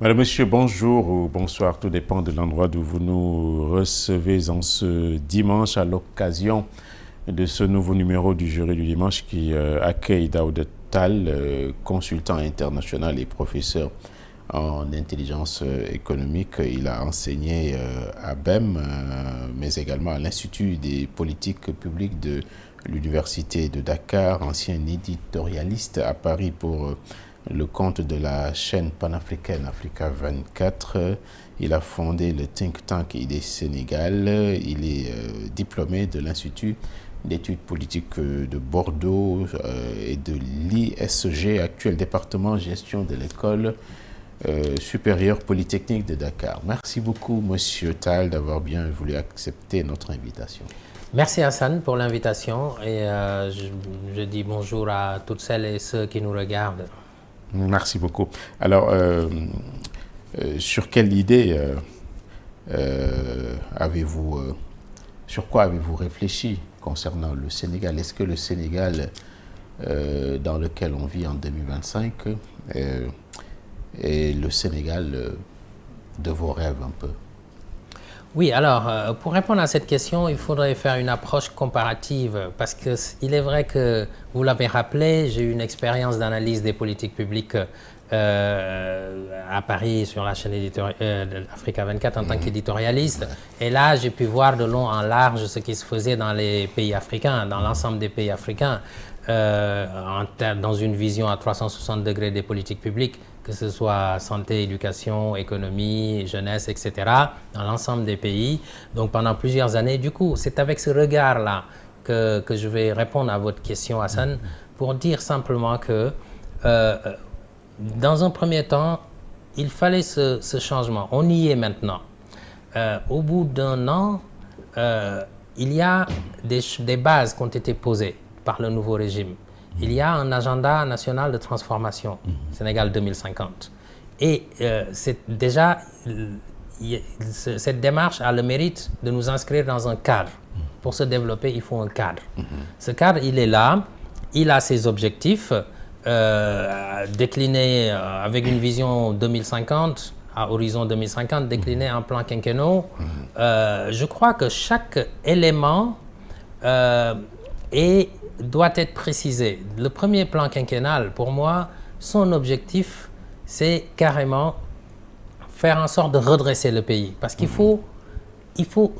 Madame, Monsieur, bonjour ou bonsoir, tout dépend de l'endroit d'où vous nous recevez en ce dimanche à l'occasion de ce nouveau numéro du Jury du dimanche qui accueille Daouda Tal, consultant international et professeur en intelligence économique. Il a enseigné à BEM, mais également à l'Institut des politiques publiques de l'Université de Dakar, ancien éditorialiste à Paris pour le compte de la chaîne panafricaine Africa 24. Il a fondé le think tank IDES Sénégal. Il est diplômé de l'Institut d'études politiques de Bordeaux et de l'ISG, actuel département gestion de l'école supérieure polytechnique de Dakar. Merci beaucoup, Monsieur Tal, d'avoir bien voulu accepter notre invitation. Merci Hassan pour l'invitation et je dis bonjour à toutes celles et ceux qui nous regardent. Merci beaucoup. Alors, sur quelle idée sur quoi avez-vous réfléchi concernant le Sénégal? Est-ce que le Sénégal dans lequel on vit en 2025 est le Sénégal de vos rêves un peu? Oui, alors, pour répondre à cette question, il faudrait faire une approche comparative parce qu'il est vrai que, vous l'avez rappelé, j'ai eu une expérience d'analyse des politiques publiques à Paris sur la chaîne Africa 24 en tant qu'éditorialiste. Et là, j'ai pu voir de long en large ce qui se faisait dans les pays africains, dans l'ensemble des pays africains, dans une vision à 360 degrés des politiques publiques, que ce soit santé, éducation, économie, jeunesse, etc., dans l'ensemble des pays. Donc pendant plusieurs années, du coup, c'est avec ce regard-là que je vais répondre à votre question, Hassan, pour dire simplement que dans un premier temps, il fallait ce changement. On y est maintenant. Au bout d'un an, il y a des bases qui ont été posées par le nouveau régime. Il y a un agenda national de transformation, Sénégal 2050. Et déjà, cette démarche a le mérite de nous inscrire dans un cadre. Pour se développer, il faut un cadre. Ce cadre, il est là, il a ses objectifs, déclinés avec une vision 2050, à horizon 2050, déclinés en plan quinquennaux. Je crois que chaque élément doit être précisé. Le premier plan quinquennal, pour moi, son objectif, c'est carrément faire en sorte de redresser le pays. Parce qu'il faut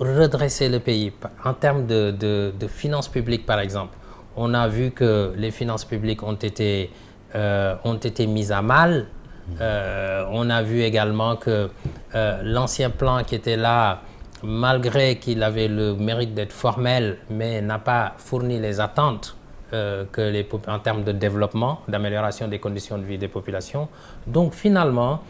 redresser le pays en termes de finances publiques, par exemple. On a vu que les finances publiques ont été mises à mal. On a vu également que l'ancien plan qui était là, malgré qu'il avait le mérite d'être formel, mais n'a pas fourni les attentes en termes de développement, d'amélioration des conditions de vie des populations. Donc finalement,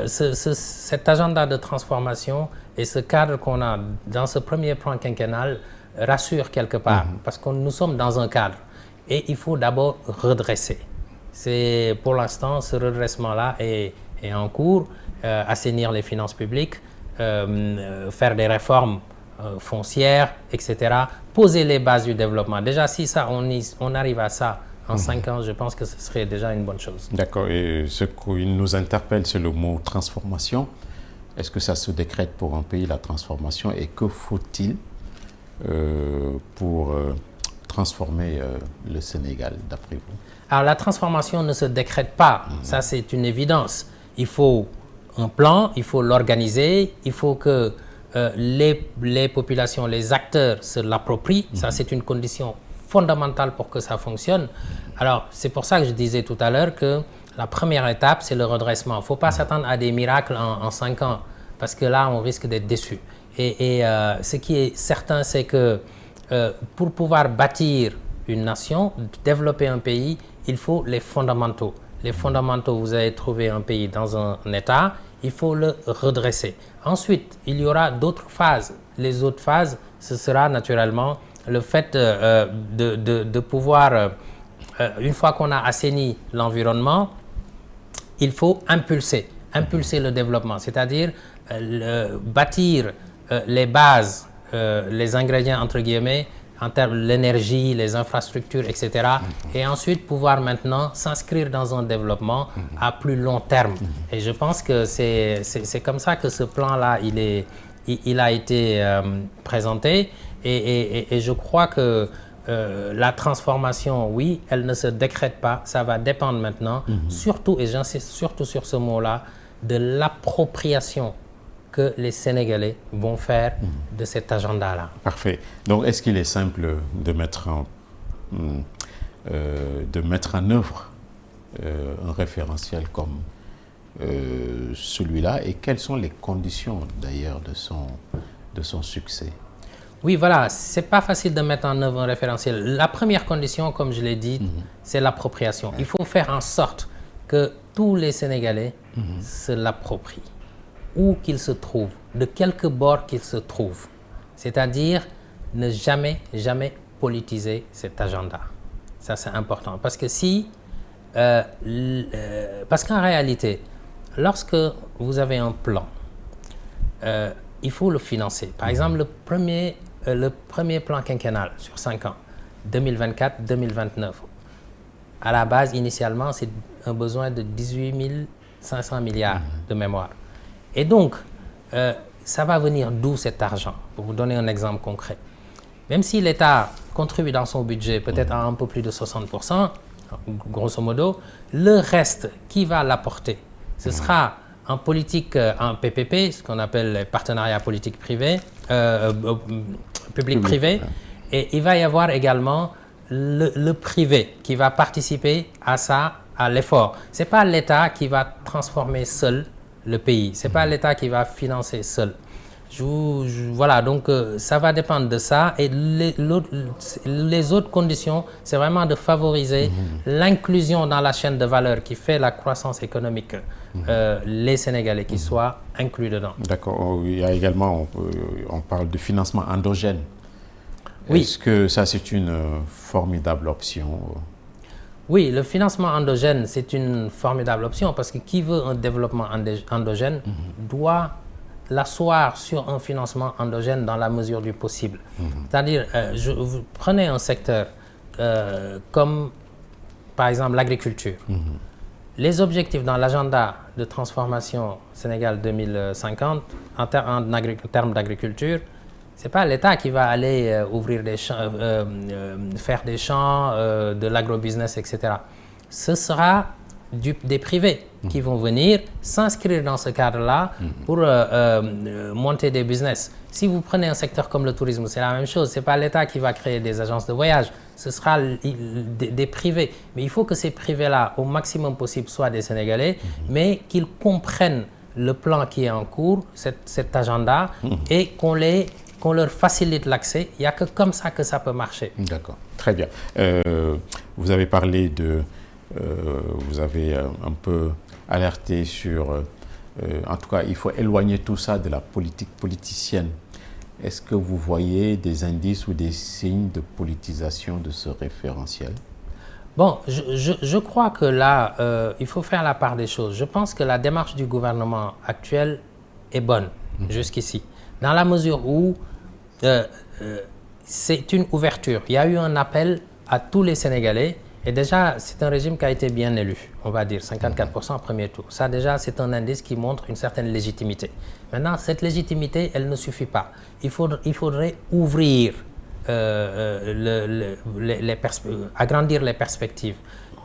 cet agenda de transformation et ce cadre qu'on a dans ce premier plan quinquennal rassure quelque part, parce que nous sommes dans un cadre et il faut d'abord redresser. Pour l'instant, ce redressement-là est en cours, assainir les finances publiques, faire des réformes foncières, etc., poser les bases du développement. Déjà, si on arrive à ça en 5 ans, je pense que ce serait déjà une bonne chose. D'accord. Et ce qui nous interpelle, c'est le mot transformation. Est-ce que ça se décrète pour un pays, la transformation, et que faut-il pour transformer le Sénégal, d'après vous? Alors, la transformation ne se décrète pas. Ça, c'est une évidence. Il faut un plan, il faut l'organiser, il faut que les populations, les acteurs se l'approprient. Ça, c'est une condition fondamentale pour que ça fonctionne. Alors, c'est pour ça que je disais tout à l'heure que la première étape, c'est le redressement. Il ne faut pas s'attendre à des miracles en 5 ans, parce que là, on risque d'être déçu. Et ce qui est certain, c'est que pour pouvoir bâtir une nation, développer un pays, il faut les fondamentaux. Les fondamentaux, vous allez trouver un pays dans un état, il faut le redresser. Ensuite, il y aura d'autres phases. Les autres phases, ce sera naturellement le fait de pouvoir, une fois qu'on a assaini l'environnement, il faut impulser le développement, c'est-à-dire bâtir les bases, les ingrédients entre guillemets, en termes de l'énergie, les infrastructures, etc. Et ensuite pouvoir maintenant s'inscrire dans un développement à plus long terme. Et je pense que c'est comme ça que ce plan-là, il a été présenté. Et je crois que la transformation, oui, elle ne se décrète pas. Ça va dépendre maintenant, surtout, et j'insiste surtout sur ce mot-là, de l'appropriation que les Sénégalais vont faire de cet agenda-là. Parfait. Donc, est-ce qu'il est simple de mettre en œuvre un référentiel comme celui-là, et quelles sont les conditions d'ailleurs de son succès? Oui, voilà, c'est pas facile de mettre en œuvre un référentiel. La première condition, comme je l'ai dit, c'est l'appropriation. Il faut faire en sorte que tous les Sénégalais se l'approprient, où qu'ils se trouvent, de quelque bord qu'ils se trouvent. C'est-à-dire ne jamais politiser cet agenda. Ça, c'est important. Parce que parce qu'en réalité, lorsque vous avez un plan, il faut le financer. Par exemple, le premier plan quinquennal sur 5 ans, 2024-2029, à la base, initialement, c'est un besoin de 18 500 milliards de mémoire. Et donc, ça va venir d'où cet argent? Pour vous donner un exemple concret. Même si l'État contribue dans son budget peut-être à un peu plus de 60%, grosso modo, le reste, qui va l'apporter? Ce sera en politique, en PPP, ce qu'on appelle les partenariats politiques privés, public-privé, et il va y avoir également le privé qui va participer à ça, à l'effort. Ce n'est pas l'État qui va transformer seul le pays, ce n'est pas l'État qui va financer seul. Voilà, donc ça va dépendre de ça, et les autres conditions, c'est vraiment de favoriser l'inclusion dans la chaîne de valeur qui fait la croissance économique, les Sénégalais qui soient inclus dedans. D'accord, il y a également, on parle de financement endogène. Oui. Est-ce que ça, c'est une formidable option? Oui, le financement endogène, c'est une formidable option, parce que qui veut un développement endogène doit l'asseoir sur un financement endogène dans la mesure du possible. C'est-à-dire, vous prenez un secteur comme, par exemple, l'agriculture. Les objectifs dans l'agenda de transformation Sénégal 2050, en termes d'agriculture, ce n'est pas l'État qui va aller ouvrir des champs, faire des champs, de l'agrobusiness, etc. Ce sera des privés qui vont venir s'inscrire dans ce cadre-là pour monter des business. Si vous prenez un secteur comme le tourisme, c'est la même chose. Ce n'est pas l'État qui va créer des agences de voyage, ce sera des privés. Mais il faut que ces privés-là, au maximum possible, soient des Sénégalais, mais qu'ils comprennent le plan qui est en cours, cet agenda, et qu'on leur facilite l'accès. Il n'y a que comme ça que ça peut marcher. D'accord, très bien. Vous avez parlé de... vous avez un peu alerté sur... en tout cas, il faut éloigner tout ça de la politique politicienne. Est-ce que vous voyez des indices ou des signes de politisation de ce référentiel? Bon, je crois que là, il faut faire la part des choses. Je pense que la démarche du gouvernement actuel est bonne jusqu'ici, dans la mesure où c'est une ouverture. Il y a eu un appel à tous les Sénégalais. Et déjà, c'est un régime qui a été bien élu, on va dire, 54% au premier tour. Ça, déjà, c'est un indice qui montre une certaine légitimité. Maintenant, cette légitimité, elle ne suffit pas. Il faudrait ouvrir, agrandir les perspectives.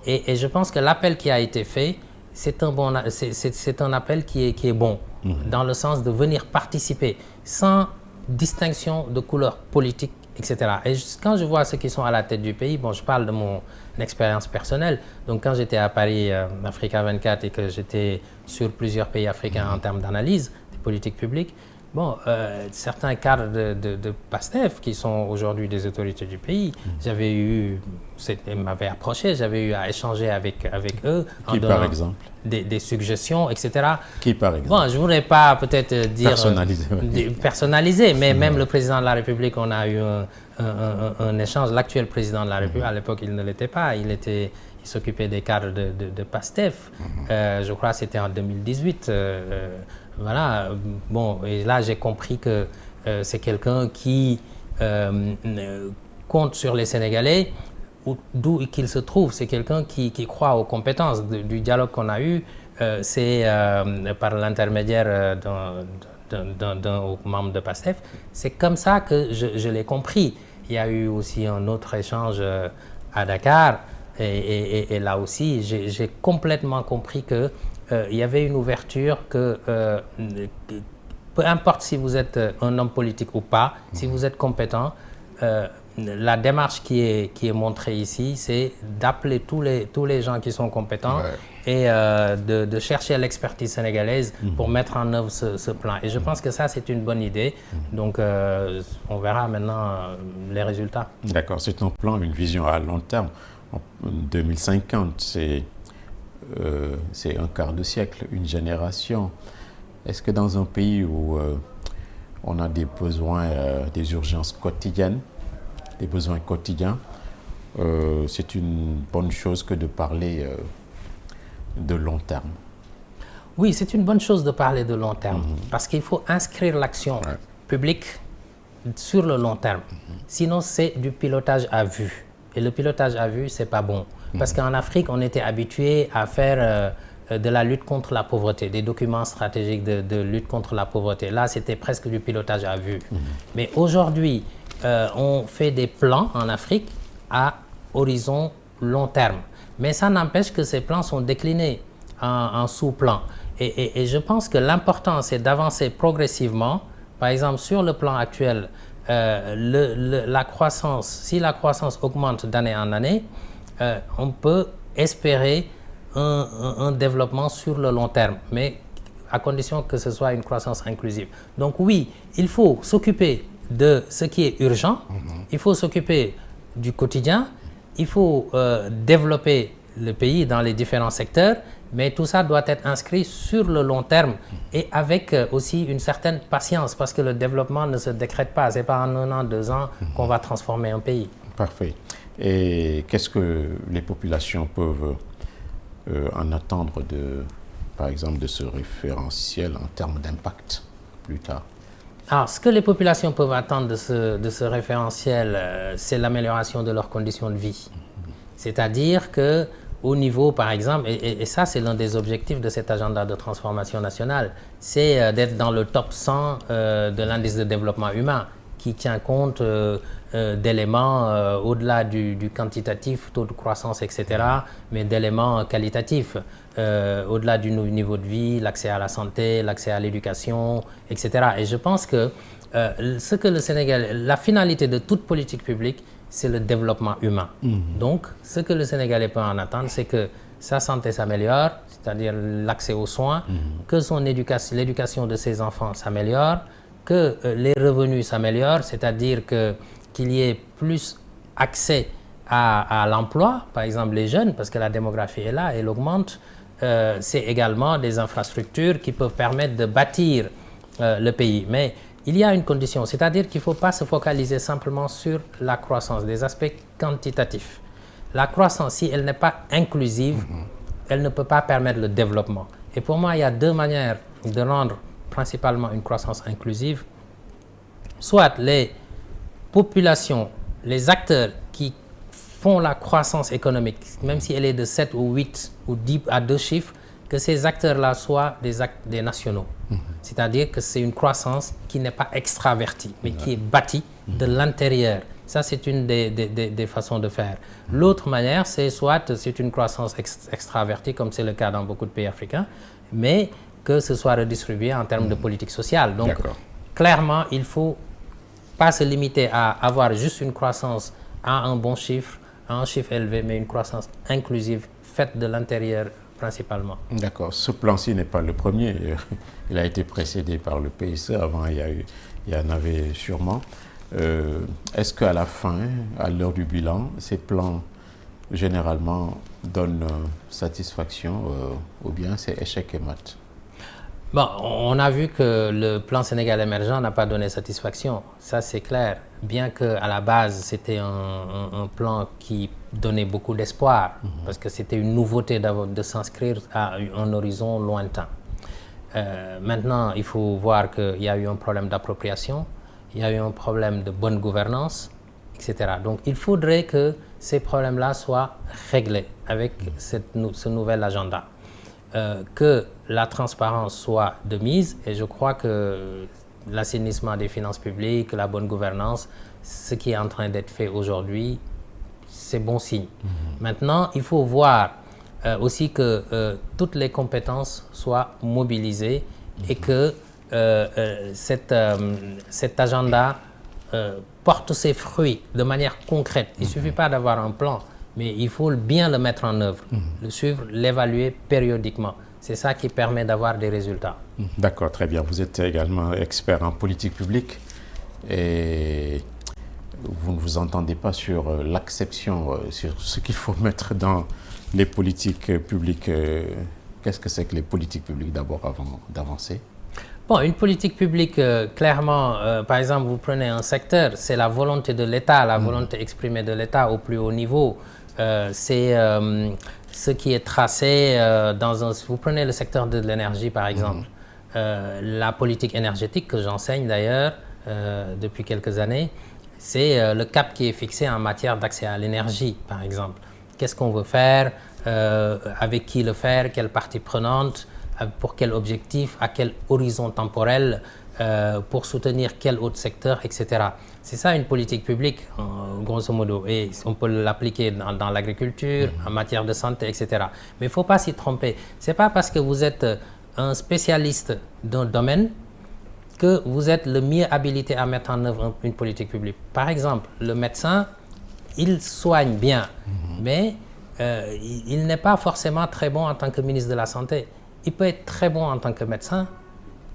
Et je pense que l'appel qui a été fait, c'est un appel qui est bon, dans le sens de venir participer, sans distinction de couleur politique, etc. Et quand je vois ceux qui sont à la tête du pays, bon, je parle de mon expérience personnelle. Donc, quand j'étais à Paris, Africa 24, et que j'étais sur plusieurs pays africains en termes d'analyse des politiques publiques, bon, certains cadres de PASTEF qui sont aujourd'hui des autorités du pays, ils m'avaient approché, j'avais eu à échanger avec eux. Qui, par exemple? Des suggestions, etc. Qui, par exemple? Bon, je ne voudrais pas peut-être dire... Personnalisé. Mais même le président de la République, on a eu un échange. L'actuel président de la République, à l'époque, il ne l'était pas. Il s'occupait des cadres de PASTEF. Je crois que c'était en 2018. Voilà. Bon, et là, j'ai compris que c'est quelqu'un qui compte sur les Sénégalais, d'où qu'il se trouve. C'est quelqu'un qui croit aux compétences. Du dialogue qu'on a eu, c'est par l'intermédiaire d'un membre de PASTEF. C'est comme ça que je l'ai compris. Il y a eu aussi un autre échange à Dakar. Et là aussi, j'ai complètement compris qu'il y avait une ouverture que peu importe si vous êtes un homme politique ou pas, si vous êtes compétent, la démarche qui est montrée ici, c'est d'appeler tous les gens qui sont compétents et de chercher l'expertise sénégalaise pour mettre en œuvre ce plan. Et je pense que ça, c'est une bonne idée. Donc, on verra maintenant les résultats. D'accord, c'est un plan, une vision à long terme. En 2050, c'est un quart de siècle, une génération. Est-ce que dans un pays où on a des besoins, des urgences quotidiennes, des besoins quotidiens, c'est une bonne chose que de parler de long terme? Oui, c'est une bonne chose de parler de long terme, parce qu'il faut inscrire l'action publique sur le long terme. Sinon, c'est du pilotage à vue. Et le pilotage à vue, c'est pas bon. Parce qu'en Afrique, on était habitué à faire de la lutte contre la pauvreté, des documents stratégiques de lutte contre la pauvreté. Là, c'était presque du pilotage à vue. Mais aujourd'hui, on fait des plans en Afrique à horizon long terme. Mais ça n'empêche que ces plans sont déclinés en sous-plans. Et je pense que l'important, c'est d'avancer progressivement. Par exemple, sur le plan actuel, la croissance, si la croissance augmente d'année en année, on peut espérer un développement sur le long terme, mais à condition que ce soit une croissance inclusive. Donc oui, il faut s'occuper de ce qui est urgent, il faut s'occuper du quotidien, il faut développer le pays dans les différents secteurs, mais tout ça doit être inscrit sur le long terme et avec aussi une certaine patience, parce que le développement ne se décrète pas. Ce n'est pas en 1 an, 2 ans qu'on va transformer un pays. Parfait. Et qu'est-ce que les populations peuvent en attendre, par exemple, de ce référentiel en termes d'impact plus tard? Alors, ce que les populations peuvent attendre de ce référentiel, c'est l'amélioration de leurs conditions de vie. C'est-à-dire que au niveau, par exemple, et ça c'est l'un des objectifs de cet agenda de transformation nationale, c'est d'être dans le top 100 de l'indice de développement humain, qui tient compte d'éléments au-delà du quantitatif, taux de croissance, etc., mais d'éléments qualitatifs, au-delà du niveau de vie, l'accès à la santé, l'accès à l'éducation, etc. Et je pense que ce que le Sénégal, la finalité de toute politique publique, c'est le développement humain. Donc, ce que le Sénégalais peut en attendre, c'est que sa santé s'améliore, c'est-à-dire l'accès aux soins, que l'éducation de ses enfants s'améliore, que les revenus s'améliorent, c'est-à-dire qu'il y ait plus accès à l'emploi, par exemple les jeunes, parce que la démographie est là, elle augmente. C'est également des infrastructures qui peuvent permettre de bâtir le pays. Mais il y a une condition, c'est-à-dire qu'il ne faut pas se focaliser simplement sur la croissance, des aspects quantitatifs. La croissance, si elle n'est pas inclusive, elle ne peut pas permettre le développement. Et pour moi, il y a 2 manières de rendre principalement une croissance inclusive. Soit les populations, les acteurs qui font la croissance économique, même si elle est de 7 ou 8 ou 10 à 2 chiffres, que ces acteurs-là soient des nationaux. C'est-à-dire que c'est une croissance qui n'est pas extravertie, mais qui est bâtie de l'intérieur. Ça, c'est une des façons de faire. L'autre manière, c'est une croissance extravertie, comme c'est le cas dans beaucoup de pays africains, mais que ce soit redistribué en termes de politique sociale. Donc, clairement, il ne faut pas se limiter à avoir juste une croissance à un bon chiffre, à un chiffre élevé, mais une croissance inclusive, faite de l'intérieur principalement. D'accord. Ce plan-ci n'est pas le premier. Il a été précédé par le PSE. Avant, il y en avait sûrement. Est-ce qu'à la fin, à l'heure du bilan, ces plans, généralement, donnent satisfaction ou bien c'est échec et mat? Bon, on a vu que le plan Sénégal émergent n'a pas donné satisfaction, ça c'est clair. Bien qu'à la base, c'était un plan qui donnait beaucoup d'espoir, parce que c'était une nouveauté de s'inscrire à un horizon lointain. Maintenant, il faut voir qu'il y a eu un problème d'appropriation, il y a eu un problème de bonne gouvernance etc. Donc il faudrait que ces problèmes-là soient réglés avec ce nouvel agenda. Que la transparence soit de mise, et je crois que l'assainissement des finances publiques, la bonne gouvernance, ce qui est en train d'être fait aujourd'hui, c'est bon signe. Maintenant, il faut voir aussi que toutes les compétences soient mobilisées et que cet agenda porte ses fruits de manière concrète. Il ne suffit pas d'avoir un plan, mais il faut bien le mettre en œuvre, le suivre, l'évaluer périodiquement. C'est ça qui permet d'avoir des résultats. D'accord, très bien. Vous êtes également expert en politique publique et vous ne vous entendez pas sur l'acception, sur ce qu'il faut mettre dans les politiques publiques. Qu'est-ce que c'est que les politiques publiques d'abord avant d'avancer? Bon, une politique publique, clairement, par exemple, vous prenez un secteur, c'est la volonté de l'État, la volonté exprimée de l'État au plus haut niveau. C'est ce qui est tracé dans un... Vous prenez le secteur de l'énergie, par exemple. La politique énergétique que j'enseigne d'ailleurs depuis quelques années, c'est le cap qui est fixé en matière d'accès à l'énergie, par exemple. Qu'est-ce qu'on veut faire, avec qui le faire, quelle partie prenante, pour quel objectif, à quel horizon temporel, pour soutenir quel autre secteur, etc. C'est ça une politique publique, grosso modo. Et on peut l'appliquer dans l'agriculture, en matière de santé, etc. Mais il ne faut pas s'y tromper. Ce n'est pas parce que vous êtes un spécialiste d'un domaine que vous êtes le mieux habilité à mettre en œuvre une politique publique. Par exemple, le médecin, il soigne bien, mais il n'est pas forcément très bon en tant que ministre de la Santé. Il peut être très bon en tant que médecin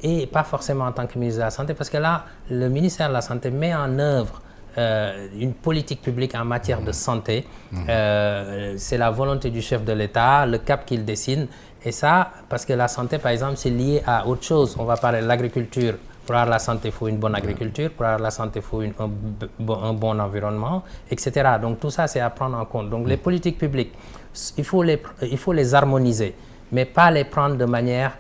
et pas forcément en tant que ministre de la Santé, parce que là, le ministère de la Santé met en œuvre une politique publique en matière de santé. C'est la volonté du chef de l'État, le cap qu'il dessine. Et ça, parce que la santé, par exemple, c'est lié à autre chose. On va parler de l'agriculture. Pour avoir la santé, il faut une bonne agriculture. Pour avoir la santé, il faut un bon environnement, etc. Donc tout ça, c'est à prendre en compte. Donc les politiques publiques, il faut les harmoniser, mais pas les prendre de manière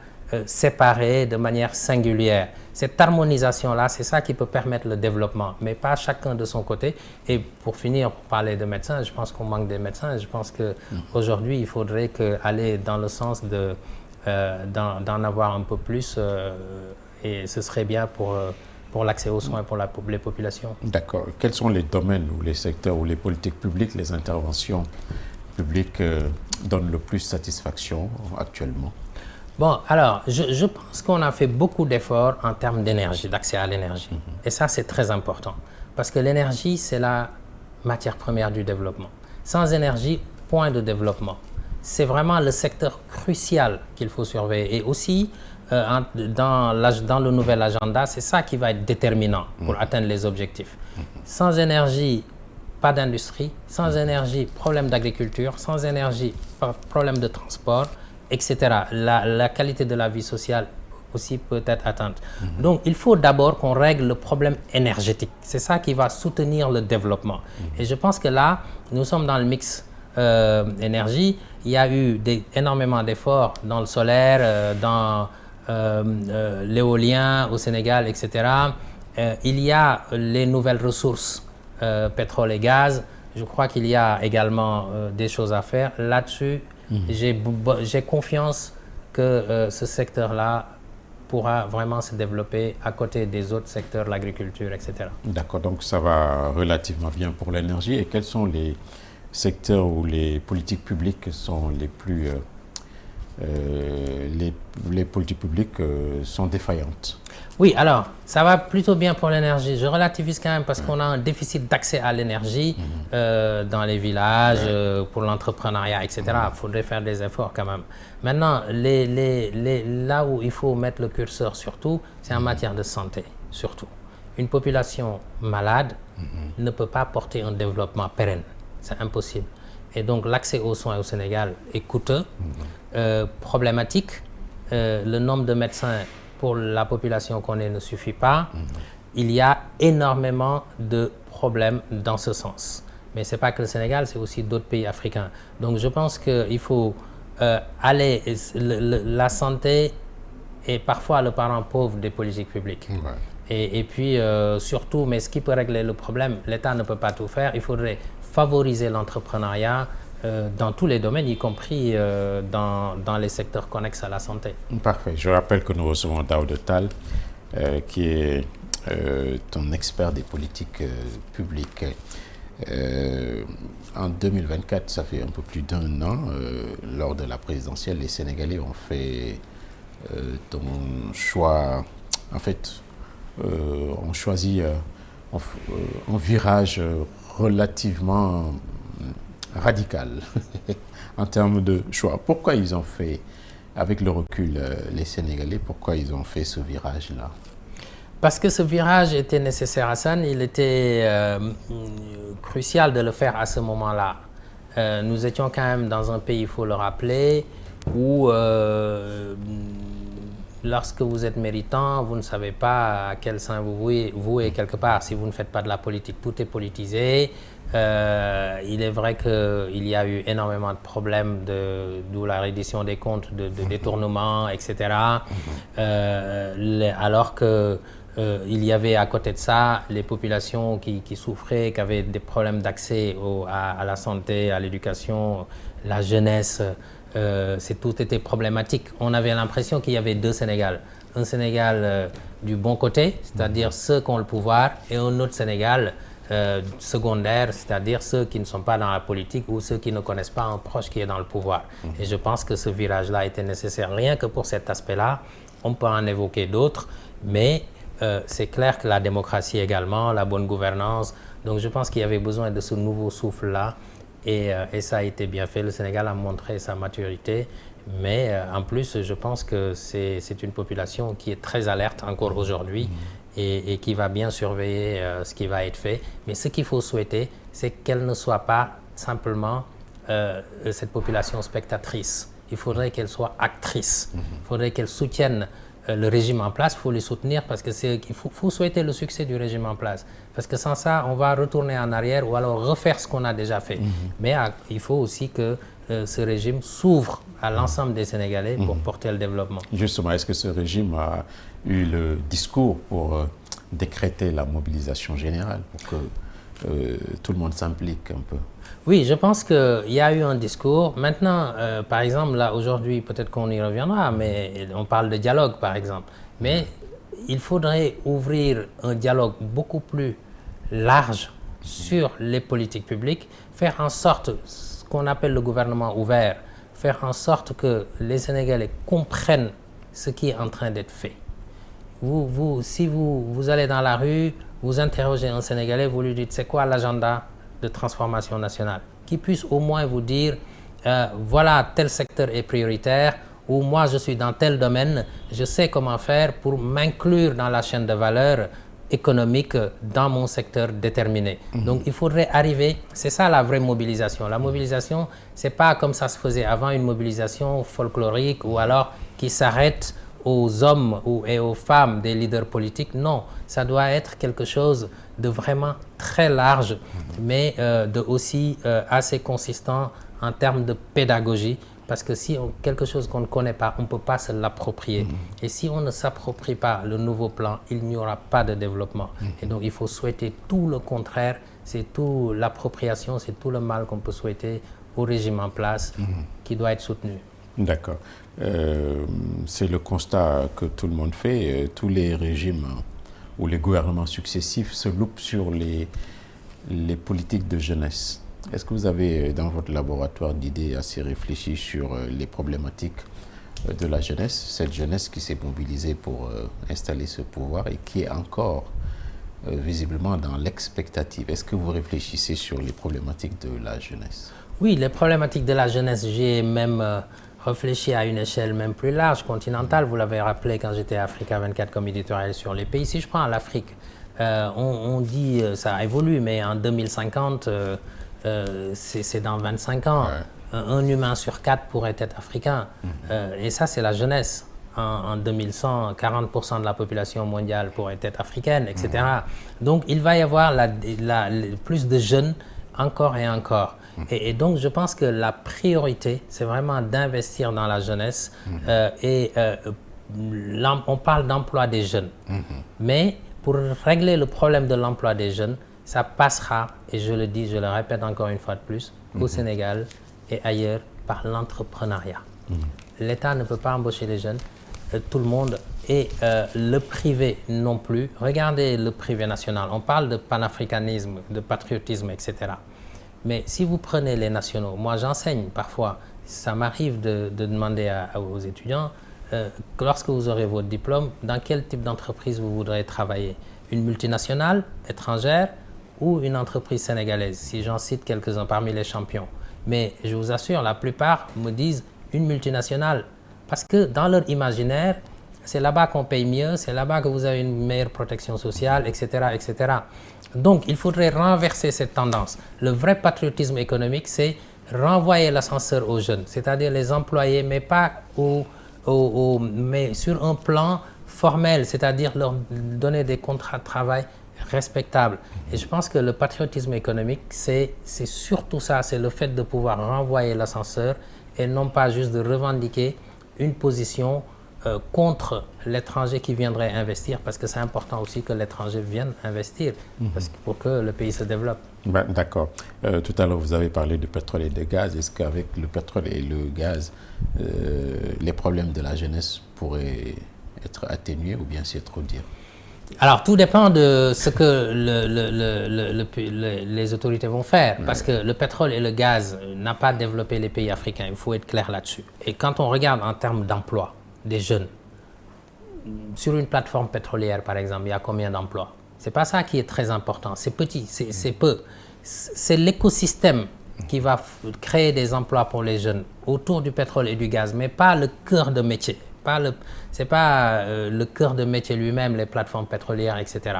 séparée, de manière singulière. Cette harmonisation-là, c'est ça qui peut permettre le développement, mais pas chacun de son côté. Et pour finir, pour parler de médecins, je pense qu'on manque des médecins. Je pense qu'aujourd'hui, il faudrait aller dans le sens d'en avoir un peu plus, et ce serait bien pour l'accès aux soins pour les populations. D'accord. Quels sont les domaines ou les secteurs où les politiques publiques, les interventions publiques donnent le plus satisfaction actuellement? Bon, alors, je pense qu'on a fait beaucoup d'efforts en termes d'énergie, d'accès à l'énergie. Et ça, c'est très important. Parce que l'énergie, c'est la matière première du développement. Sans énergie, point de développement. C'est vraiment le secteur crucial qu'il faut surveiller. Et aussi, dans le nouvel agenda, c'est ça qui va être déterminant pour atteindre les objectifs. Sans énergie, pas d'industrie. Sans énergie, problème d'agriculture. Sans énergie, problème de transport, etc. La qualité de la vie sociale aussi peut être atteinte. Donc, il faut d'abord qu'on règle le problème énergétique. C'est ça qui va soutenir le développement. Et je pense que là, nous sommes dans le mix énergie. Il y a eu énormément d'efforts dans le solaire, dans l'éolien au Sénégal, etc. Il y a les nouvelles ressources, pétrole et gaz. Je crois qu'il y a également des choses à faire. Là-dessus, j'ai confiance que ce secteur-là pourra vraiment se développer à côté des autres secteurs, l'agriculture, etc. D'accord, donc ça va relativement bien pour l'énergie. Et quels sont les secteurs où les politiques publiques sont les plus... les politiques publiques sont défaillantes? Oui, alors, ça va plutôt bien pour l'énergie. Je relativise quand même parce qu'on a un déficit d'accès à l'énergie dans les villages, pour l'entrepreneuriat, etc. Il faudrait faire des efforts quand même. Maintenant, là où il faut mettre le curseur surtout, c'est en matière de santé, surtout. Une population malade ne peut pas porter un développement pérenne. C'est impossible. Et donc, l'accès aux soins au Sénégal est coûteux, problématique. Le nombre de médecins pour la population qu'on est ne suffit pas. Il y a énormément de problèmes dans ce sens. Mais ce n'est pas que le Sénégal, c'est aussi d'autres pays africains. Donc je pense qu'il faut aller... la santé est parfois le parent pauvre des politiques publiques. Et puis surtout, mais ce qui peut régler le problème, l'État ne peut pas tout faire, il faudrait favoriser l'entrepreneuriat dans tous les domaines, y compris dans les secteurs connexes à la santé. Parfait. Je rappelle que nous recevons Daouda Tall, qui est un expert des politiques publiques. En 2024, ça fait un peu plus d'1 an, lors de la présidentielle, les Sénégalais ont fait un choix, en fait, ont choisi un virage relativement radical en termes de choix. Pourquoi ils ont fait, avec le recul, les Sénégalais, pourquoi ils ont fait ce virage-là? Parce que ce virage était nécessaire, Hassan, il était crucial de le faire à ce moment-là. Nous étions quand même dans un pays, il faut le rappeler, où lorsque vous êtes méritant, vous ne savez pas à quel sein vous vouez quelque part. Si vous ne faites pas de la politique, tout est politisé. Il est vrai qu'il y a eu énormément de problèmes, d'où la reddition des comptes, de détournement, etc. Alors que il y avait à côté de ça les populations qui souffraient, qui avaient des problèmes d'accès à la santé, à l'éducation, la jeunesse. Tout était problématique. On avait l'impression qu'il y avait 2 Sénégal. Un Sénégal du bon côté, c'est-à-dire ceux qui ont le pouvoir, et un autre Sénégal secondaire, c'est-à-dire ceux qui ne sont pas dans la politique ou ceux qui ne connaissent pas un proche qui est dans le pouvoir. Et je pense que ce virage-là était nécessaire. Rien que pour cet aspect-là, on peut en évoquer d'autres, mais c'est clair que la démocratie également, la bonne gouvernance. Donc je pense qu'il y avait besoin de ce nouveau souffle-là. Et ça a été bien fait. Le Sénégal a montré sa maturité. Mais en plus, je pense que c'est une population qui est très alerte encore aujourd'hui et qui va bien surveiller ce qui va être fait. Mais ce qu'il faut souhaiter, c'est qu'elle ne soit pas simplement cette population spectatrice. Il faudrait qu'elle soit actrice. Il faudrait qu'elle soutienne le régime en place. Il faut les soutenir parce qu'il faut souhaiter le succès du régime en place. Parce que sans ça, on va retourner en arrière ou alors refaire ce qu'on a déjà fait. Mais il faut aussi que ce régime s'ouvre à l'ensemble des Sénégalais pour porter le développement. Justement, est-ce que ce régime a eu le discours pour décréter la mobilisation générale, pour que tout le monde s'implique un peu? Oui, je pense qu'il y a eu un discours. Maintenant, par exemple, là, aujourd'hui, peut-être qu'on y reviendra, mais on parle de dialogue, par exemple. Mais il faudrait ouvrir un dialogue beaucoup plus large sur les politiques publiques, faire en sorte, ce qu'on appelle le gouvernement ouvert, faire en sorte que les Sénégalais comprennent ce qui est en train d'être fait. Si vous allez dans la rue, vous interrogez un Sénégalais, vous lui dites c'est quoi l'agenda de transformation nationale, qui puisse au moins vous dire voilà, tel secteur est prioritaire, ou moi je suis dans tel domaine, je sais comment faire pour m'inclure dans la chaîne de valeur économique dans mon secteur déterminé. Donc il faudrait arriver, c'est ça la vraie mobilisation. La mobilisation, c'est pas comme ça se faisait avant, une mobilisation folklorique ou alors qui s'arrête aux hommes et aux femmes des leaders politiques. Non, ça doit être quelque chose de vraiment très large, mais aussi assez consistant en termes de pédagogie, parce que si quelque chose qu'on ne connaît pas, on ne peut pas se l'approprier. Et si on ne s'approprie pas le nouveau plan, il n'y aura pas de développement. Et donc il faut souhaiter tout le contraire, c'est tout l'appropriation, c'est tout le mal qu'on peut souhaiter au régime en place qui doit être soutenu. D'accord. C'est le constat que tout le monde fait. Tous les régimes ou les gouvernements successifs se loupent sur les politiques de jeunesse. Est-ce que vous avez dans votre laboratoire d'idées assez réfléchies sur les problématiques de la jeunesse, cette jeunesse qui s'est mobilisée pour installer ce pouvoir et qui est encore visiblement dans l'expectative? Est-ce que vous réfléchissez sur les problématiques de la jeunesse? Oui, les problématiques de la jeunesse, j'ai même réfléchi à une échelle même plus large, continentale. Vous l'avez rappelé quand j'étais à Africa 24 comme éditorial sur les pays. Si je prends l'Afrique, on dit, ça évolue, mais en 2050, c'est dans 25 ans. Ouais. Un humain sur 4 pourrait être africain. Et ça, c'est la jeunesse. En 2100, 40% de la population mondiale pourrait être africaine, etc. Donc, il va y avoir plus de jeunes encore et encore. Et donc, je pense que la priorité, c'est vraiment d'investir dans la jeunesse. On parle d'emploi des jeunes. Mais pour régler le problème de l'emploi des jeunes, ça passera, et je le dis, je le répète encore une fois de plus, au Sénégal et ailleurs, par l'entrepreneuriat. L'État ne peut pas embaucher les jeunes, tout le monde, et le privé non plus. Regardez le privé national, on parle de panafricanisme, de patriotisme, etc. Mais si vous prenez les nationaux, moi j'enseigne parfois, ça m'arrive de demander aux étudiants, lorsque vous aurez votre diplôme, dans quel type d'entreprise vous voudrez travailler? Une multinationale, étrangère, ou une entreprise sénégalaise, si j'en cite quelques-uns parmi les champions. Mais je vous assure, la plupart me disent une multinationale, parce que dans leur imaginaire, c'est là-bas qu'on paye mieux, c'est là-bas que vous avez une meilleure protection sociale, etc., etc. Donc, il faudrait renverser cette tendance. Le vrai patriotisme économique, c'est renvoyer l'ascenseur aux jeunes, c'est-à-dire les employer, mais pas mais sur un plan formel, c'est-à-dire leur donner des contrats de travail respectables. Et je pense que le patriotisme économique, c'est surtout ça, c'est le fait de pouvoir renvoyer l'ascenseur et non pas juste de revendiquer une position contre l'étranger qui viendrait investir, parce que c'est important aussi que l'étranger vienne investir pour que le pays se développe. Ben, d'accord. Tout à l'heure, vous avez parlé de pétrole et de gaz. Est-ce qu'avec le pétrole et le gaz, les problèmes de la jeunesse pourraient être atténués ou bien c'est trop dire? Alors, tout dépend de ce que les autorités vont faire, parce que le pétrole et le gaz n'ont pas développé les pays africains, il faut être clair là-dessus. Et quand on regarde en termes d'emploi des jeunes, sur une plateforme pétrolière, par exemple, il y a combien d'emplois? Ce n'est pas ça qui est très important, c'est petit, c'est peu. C'est l'écosystème qui va créer des emplois pour les jeunes autour du pétrole et du gaz, mais pas le cœur de métier. Ce n'est pas le cœur de métier lui-même, les plateformes pétrolières, etc.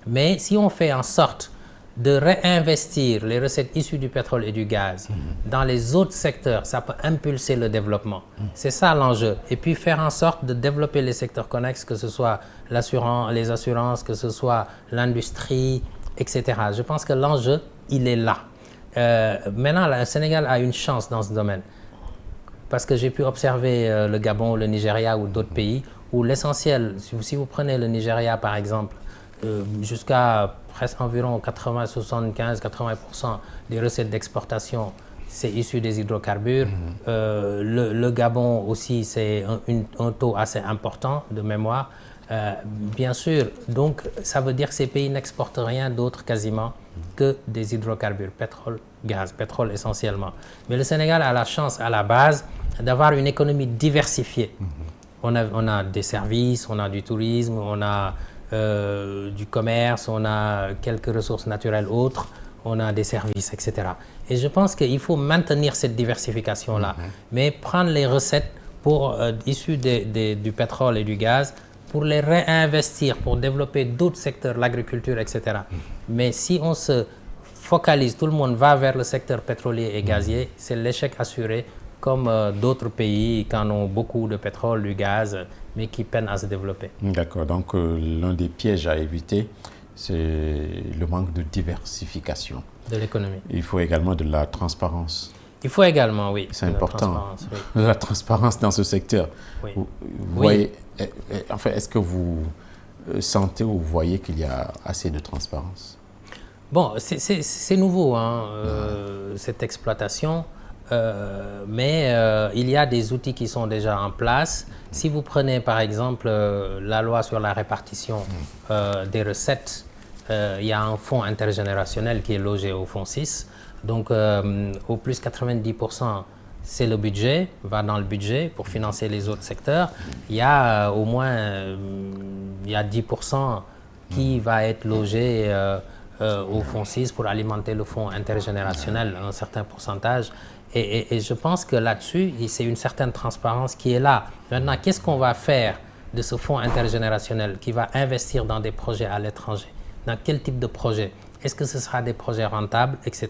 Mais si on fait en sorte de réinvestir les recettes issues du pétrole et du gaz dans les autres secteurs, ça peut impulser le développement. C'est ça l'enjeu. Et puis faire en sorte de développer les secteurs connexes, que ce soit les assurances, que ce soit l'industrie, etc. Je pense que l'enjeu, il est là. Maintenant, le Sénégal a une chance dans ce domaine. Parce que j'ai pu observer le Gabon, le Nigeria ou d'autres pays où l'essentiel, si vous prenez le Nigeria par exemple, jusqu'à presque environ 75-80% des recettes d'exportation, c'est issu des hydrocarbures. Le Gabon aussi, c'est un taux assez important de mémoire. Bien sûr, donc ça veut dire que ces pays n'exportent rien d'autre quasiment que des hydrocarbures, pétrole, gaz, pétrole essentiellement. Mais le Sénégal a la chance à la base d'avoir une économie diversifiée. On a des services, on a du tourisme, on a du commerce, on a quelques ressources naturelles autres, on a des services, etc. Et je pense qu'il faut maintenir cette diversification-là, mais prendre les recettes issues du pétrole et du gaz pour les réinvestir, pour développer d'autres secteurs, l'agriculture, etc. Mais si on se focalise, tout le monde va vers le secteur pétrolier et gazier, c'est l'échec assuré, comme d'autres pays qui en ont beaucoup de pétrole, du gaz, mais qui peinent à se développer. D'accord, donc l'un des pièges à éviter, c'est le manque de diversification. De l'économie. Il faut également de la transparence. Il faut également, oui. C'est important, oui. La transparence dans ce secteur. Oui. Vous voyez, enfin, est-ce que vous sentez ou voyez qu'il y a assez de transparence? Bon, c'est nouveau, hein, cette exploitation. Mais il y a des outils qui sont déjà en place. Si vous prenez par exemple la loi sur la répartition des recettes, il y a un fonds intergénérationnel qui est logé au fonds 6. Donc au plus 90%, c'est le budget, va dans le budget pour financer les autres secteurs. Il y a au moins il y a 10% qui va être logé au fonds 6 pour alimenter le fonds intergénérationnel, un certain pourcentage. Et je pense que là-dessus, c'est une certaine transparence qui est là. Maintenant, qu'est-ce qu'on va faire de ce fonds intergénérationnel qui va investir dans des projets à l'étranger? Dans quel type de projet? Est-ce que ce sera des projets rentables, etc.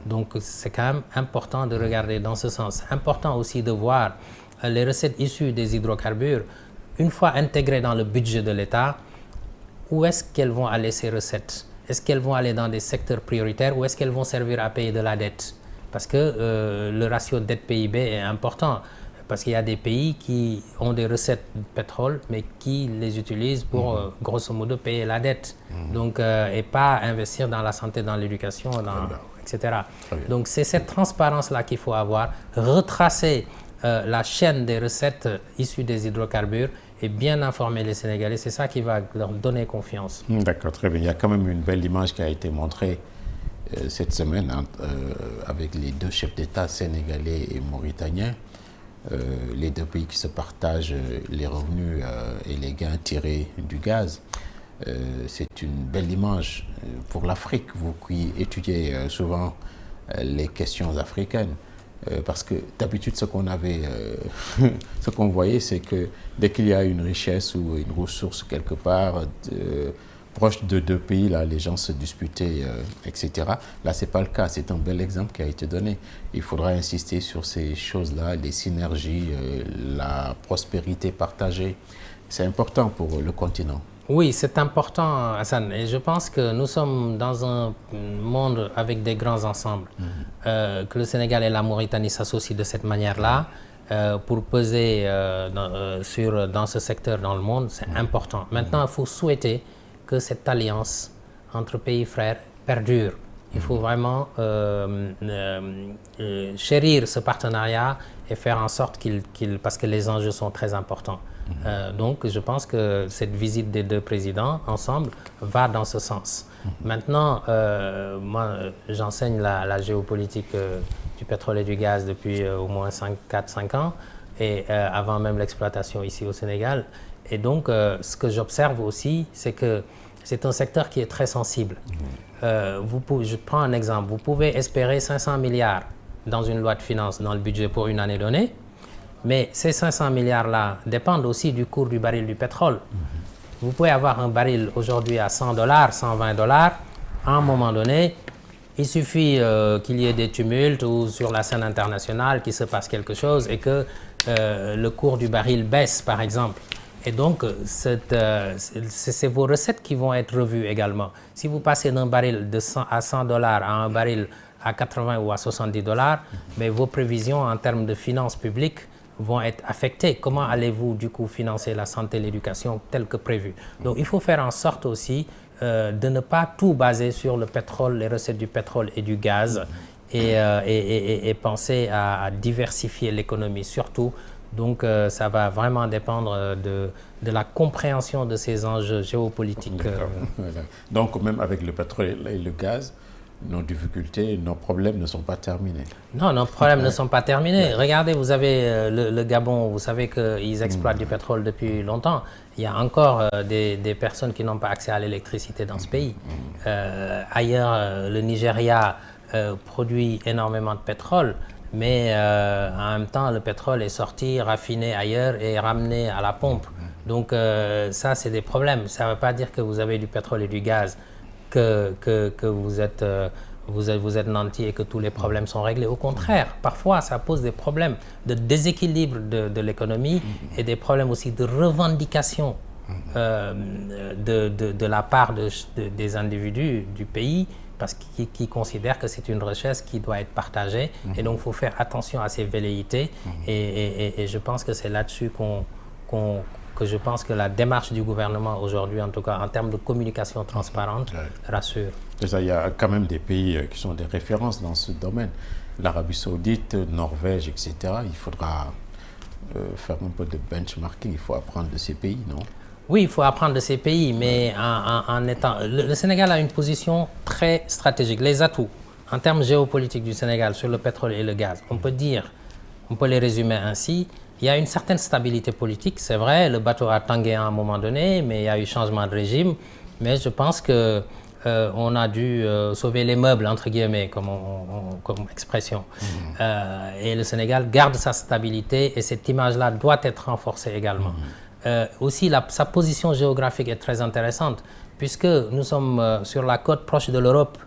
Donc, c'est quand même important de regarder dans ce sens. C'est important aussi de voir les recettes issues des hydrocarbures, une fois intégrées dans le budget de l'État, où est-ce qu'elles vont aller ces recettes? Est-ce qu'elles vont aller dans des secteurs prioritaires ou est-ce qu'elles vont servir à payer de la dette? Parce que le ratio dette-PIB est important. parce qu'il y a des pays qui ont des recettes de pétrole, mais qui les utilisent pour, grosso modo, payer la dette. Donc, et pas investir dans la santé, dans l'éducation, etc. Donc, c'est cette transparence-là qu'il faut avoir, retracer la chaîne des recettes issues des hydrocarbures et bien informer les Sénégalais. C'est ça qui va leur donner confiance. D'accord, très bien. Il y a quand même une belle image qui a été montrée cette semaine avec les deux chefs d'État sénégalais et mauritaniens. Les deux pays qui se partagent les revenus et les gains tirés du gaz. C'est une belle image pour l'Afrique, vous qui étudiez souvent les questions africaines. Parce que d'habitude, ce qu'on voyait, c'est que dès qu'il y a une richesse ou une ressource quelque part proche de deux pays, là, les gens se disputaient, etc. Là, ce n'est pas le cas. C'est un bel exemple qui a été donné. Il faudra insister sur ces choses-là, les synergies, la prospérité partagée. C'est important pour le continent. Oui, c'est important, Hassan. Et je pense que nous sommes dans un monde avec des grands ensembles. Que le Sénégal et la Mauritanie s'associent de cette manière-là pour peser dans ce secteur dans le monde, c'est important. Maintenant, il faut souhaiter que cette alliance entre pays frères perdure. Il faut vraiment chérir ce partenariat et faire en sorte parce que les enjeux sont très importants. Donc, je pense que cette visite des deux présidents ensemble va dans ce sens. Maintenant, moi, j'enseigne la géopolitique du pétrole et du gaz depuis au moins 4-5 ans, et avant même l'exploitation ici au Sénégal. Et donc, ce que j'observe aussi, c'est que c'est un secteur qui est très sensible. Je prends un exemple. Vous pouvez espérer 500 milliards dans une loi de finances, dans le budget pour une année donnée. Mais ces 500 milliards-là dépendent aussi du cours du baril du pétrole. Vous pouvez avoir un baril aujourd'hui à $100, $120. À un moment donné, il suffit qu'il y ait des tumultes ou sur la scène internationale qu'il se passe quelque chose et que le cours du baril baisse, par exemple. Et donc, c'est vos recettes qui vont être revues également. Si vous passez d'un baril à $100 à un baril à 80 ou à $70, mais vos prévisions en termes de finances publiques vont être affectées. Comment allez-vous du coup financer la santé et l'éducation tel que prévu? Donc il faut faire en sorte aussi de ne pas tout baser sur le pétrole, les recettes du pétrole et du gaz et penser à diversifier l'économie surtout. Donc ça va vraiment dépendre de la compréhension de ces enjeux géopolitiques. Voilà. Donc même avec le pétrole et le gaz, nos difficultés, nos problèmes ne sont pas terminés. Non, nos problèmes ne sont pas terminés. Regardez, vous avez le Gabon, vous savez qu'ils exploitent du pétrole depuis longtemps. Il y a encore des personnes qui n'ont pas accès à l'électricité dans ce pays. Ailleurs, le Nigeria produit énormément de pétrole, mais en même temps, le pétrole est sorti, raffiné ailleurs et ramené à la pompe. Donc ça, c'est des problèmes. Ça ne veut pas dire que vous avez du pétrole et du gaz, que vous êtes nanti et que tous les problèmes sont réglés. Au contraire, parfois, ça pose des problèmes de déséquilibre de l'économie et des problèmes aussi de revendication de la part des individus du pays, parce qu'ils considèrent que c'est une richesse qui doit être partagée. Et donc, il faut faire attention à ces velléités. Et je pense que c'est là-dessus que je pense que la démarche du gouvernement aujourd'hui, en tout cas en termes de communication transparente, rassure. Déjà, il y a quand même des pays qui sont des références dans ce domaine. L'Arabie Saoudite, Norvège, etc. Il faudra faire un peu de benchmarking. Il faut apprendre de ces pays, non? Oui, il faut apprendre de ces pays, mais en étant... Le Sénégal a une position très stratégique. Les atouts en termes géopolitiques du Sénégal sur le pétrole et le gaz, on peut les résumer ainsi. Il y a une certaine stabilité politique, c'est vrai, le bateau a tangué à un moment donné, mais il y a eu changement de régime. Mais je pense qu'on a dû sauver les meubles, entre guillemets, comme expression. Et le Sénégal garde sa stabilité et cette image-là doit être renforcée également. Aussi, sa position géographique est très intéressante, puisque nous sommes sur la côte proche de l'Europe,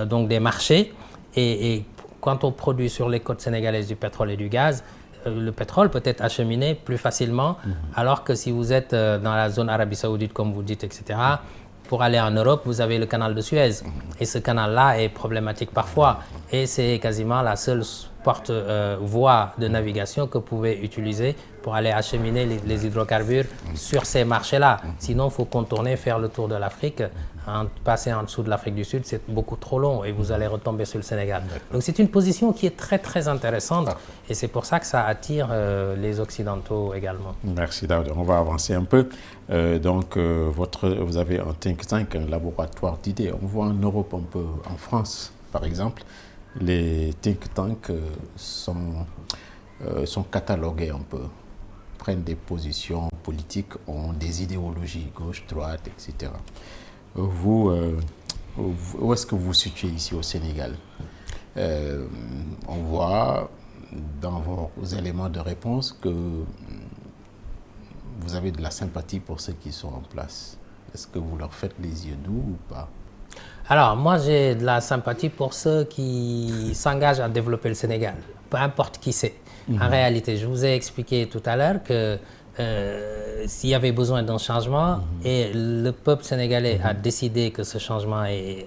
donc des marchés, et quand on produit sur les côtes sénégalaises du pétrole et du gaz, le pétrole peut être acheminé plus facilement, alors que si vous êtes dans la zone Arabie Saoudite, comme vous dites, etc., pour aller en Europe, vous avez le canal de Suez. Et ce canal-là est problématique parfois. Et c'est quasiment la seule voie de navigation que vous pouvez utiliser pour aller acheminer les hydrocarbures sur ces marchés-là. Sinon, il faut contourner, faire le tour de l'Afrique, passer en dessous de l'Afrique du Sud, c'est beaucoup trop long et vous allez retomber sur le Sénégal. Donc c'est une position qui est très très intéressante et c'est pour ça que ça attire les Occidentaux également. Merci Daouda. On va avancer un peu. Vous avez un think tank, un laboratoire d'idées. On voit en Europe un peu, en France par exemple, les think tanks sont catalogués un peu, prennent des positions politiques, ont des idéologies gauche, droite, etc. Vous, où est-ce que vous vous situez ici au Sénégal? On voit dans vos éléments de réponse que vous avez de la sympathie pour ceux qui sont en place. Est-ce que vous leur faites les yeux doux ou pas? Alors, moi, j'ai de la sympathie pour ceux qui s'engagent à développer le Sénégal, peu importe qui c'est. En réalité, je vous ai expliqué tout à l'heure que s'il y avait besoin d'un changement et le peuple sénégalais a décidé que ce changement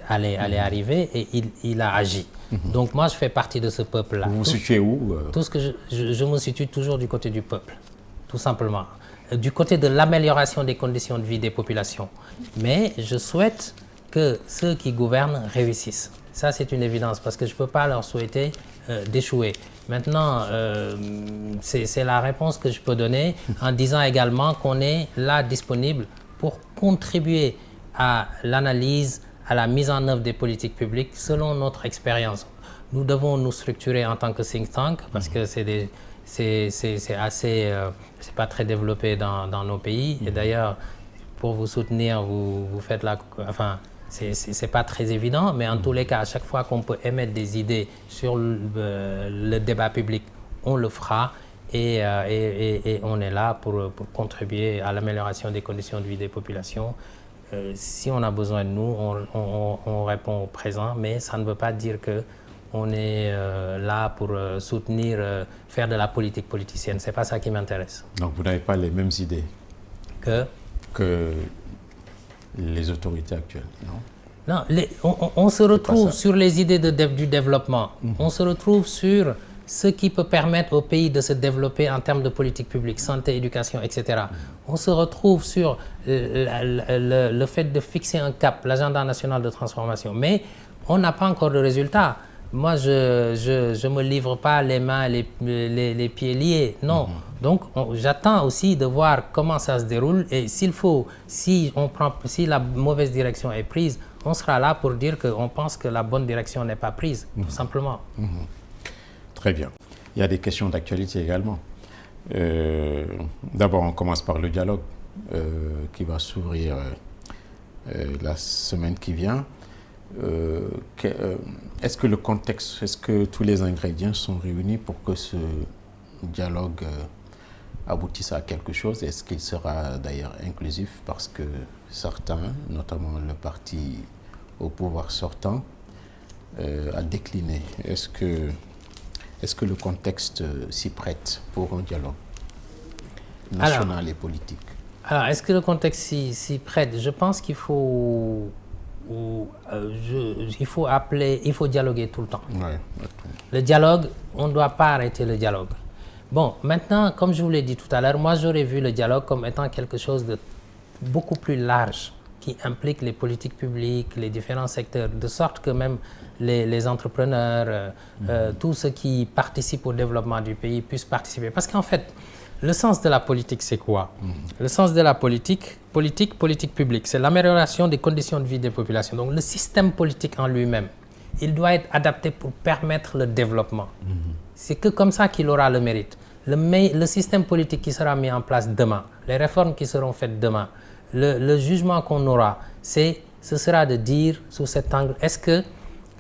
allait arriver et il a agi. Donc moi, je fais partie de ce peuple-là. Vous vous situez où? Tout ce que je me situe toujours du côté du peuple, tout simplement. Du côté de l'amélioration des conditions de vie des populations. Mais je souhaite que ceux qui gouvernent réussissent. Ça, c'est une évidence parce que je ne peux pas leur souhaiter d'échouer. Maintenant, c'est la réponse que je peux donner en disant également qu'on est là disponible pour contribuer à l'analyse, à la mise en œuvre des politiques publiques selon notre expérience. Nous devons nous structurer en tant que think tank parce que c'est pas très développé dans nos pays. Et d'ailleurs, pour vous soutenir, vous faites c'est pas très évident, mais en tous les cas, à chaque fois qu'on peut émettre des idées sur le débat public, on le fera et on est là pour contribuer à l'amélioration des conditions de vie des populations. Si on a besoin de nous, on répond au présent, mais ça ne veut pas dire qu'on est là pour soutenir, faire de la politique politicienne. C'est pas ça qui m'intéresse. Donc vous n'avez pas les mêmes idées que les autorités actuelles, non? Non, on se retrouve sur les idées du développement. On se retrouve sur ce qui peut permettre au pays de se développer en termes de politique publique, santé, éducation, etc. On se retrouve sur le fait de fixer un cap, l'agenda national de transformation. Mais on n'a pas encore de résultat. Moi, je me livre pas les mains, les pieds liés. Non. Donc, j'attends aussi de voir comment ça se déroule. Et s'il faut, si la mauvaise direction est prise, on sera là pour dire qu'on pense que la bonne direction n'est pas prise, tout simplement. Très bien. Il y a des questions d'actualité également. D'abord, on commence par le dialogue qui va s'ouvrir la semaine qui vient. Est-ce que le contexte, est-ce que tous les ingrédients sont réunis pour que ce dialogue aboutisse à quelque chose? Est-ce qu'il sera d'ailleurs inclusif? Parce que certains, notamment le parti au pouvoir sortant, a décliné. Est-ce que le contexte s'y prête pour un dialogue national et politique? Alors, est-ce que le contexte s'y prête? Je pense qu'il faut... il faut dialoguer tout le temps. Ouais. Le dialogue, on ne doit pas arrêter le dialogue. Bon, maintenant, comme je vous l'ai dit tout à l'heure, moi j'aurais vu le dialogue comme étant quelque chose de beaucoup plus large qui implique les politiques publiques, les différents secteurs, de sorte que même les entrepreneurs, tous ceux qui participent au développement du pays puissent participer. Parce qu'en fait, le sens de la politique, c'est quoi? Le sens de la politique publique, c'est l'amélioration des conditions de vie des populations. Donc le système politique en lui-même, il doit être adapté pour permettre le développement. C'est que comme ça qu'il aura le mérite. Le système politique qui sera mis en place demain, les réformes qui seront faites demain, le jugement qu'on aura, ce sera de dire sous cet angle, est-ce que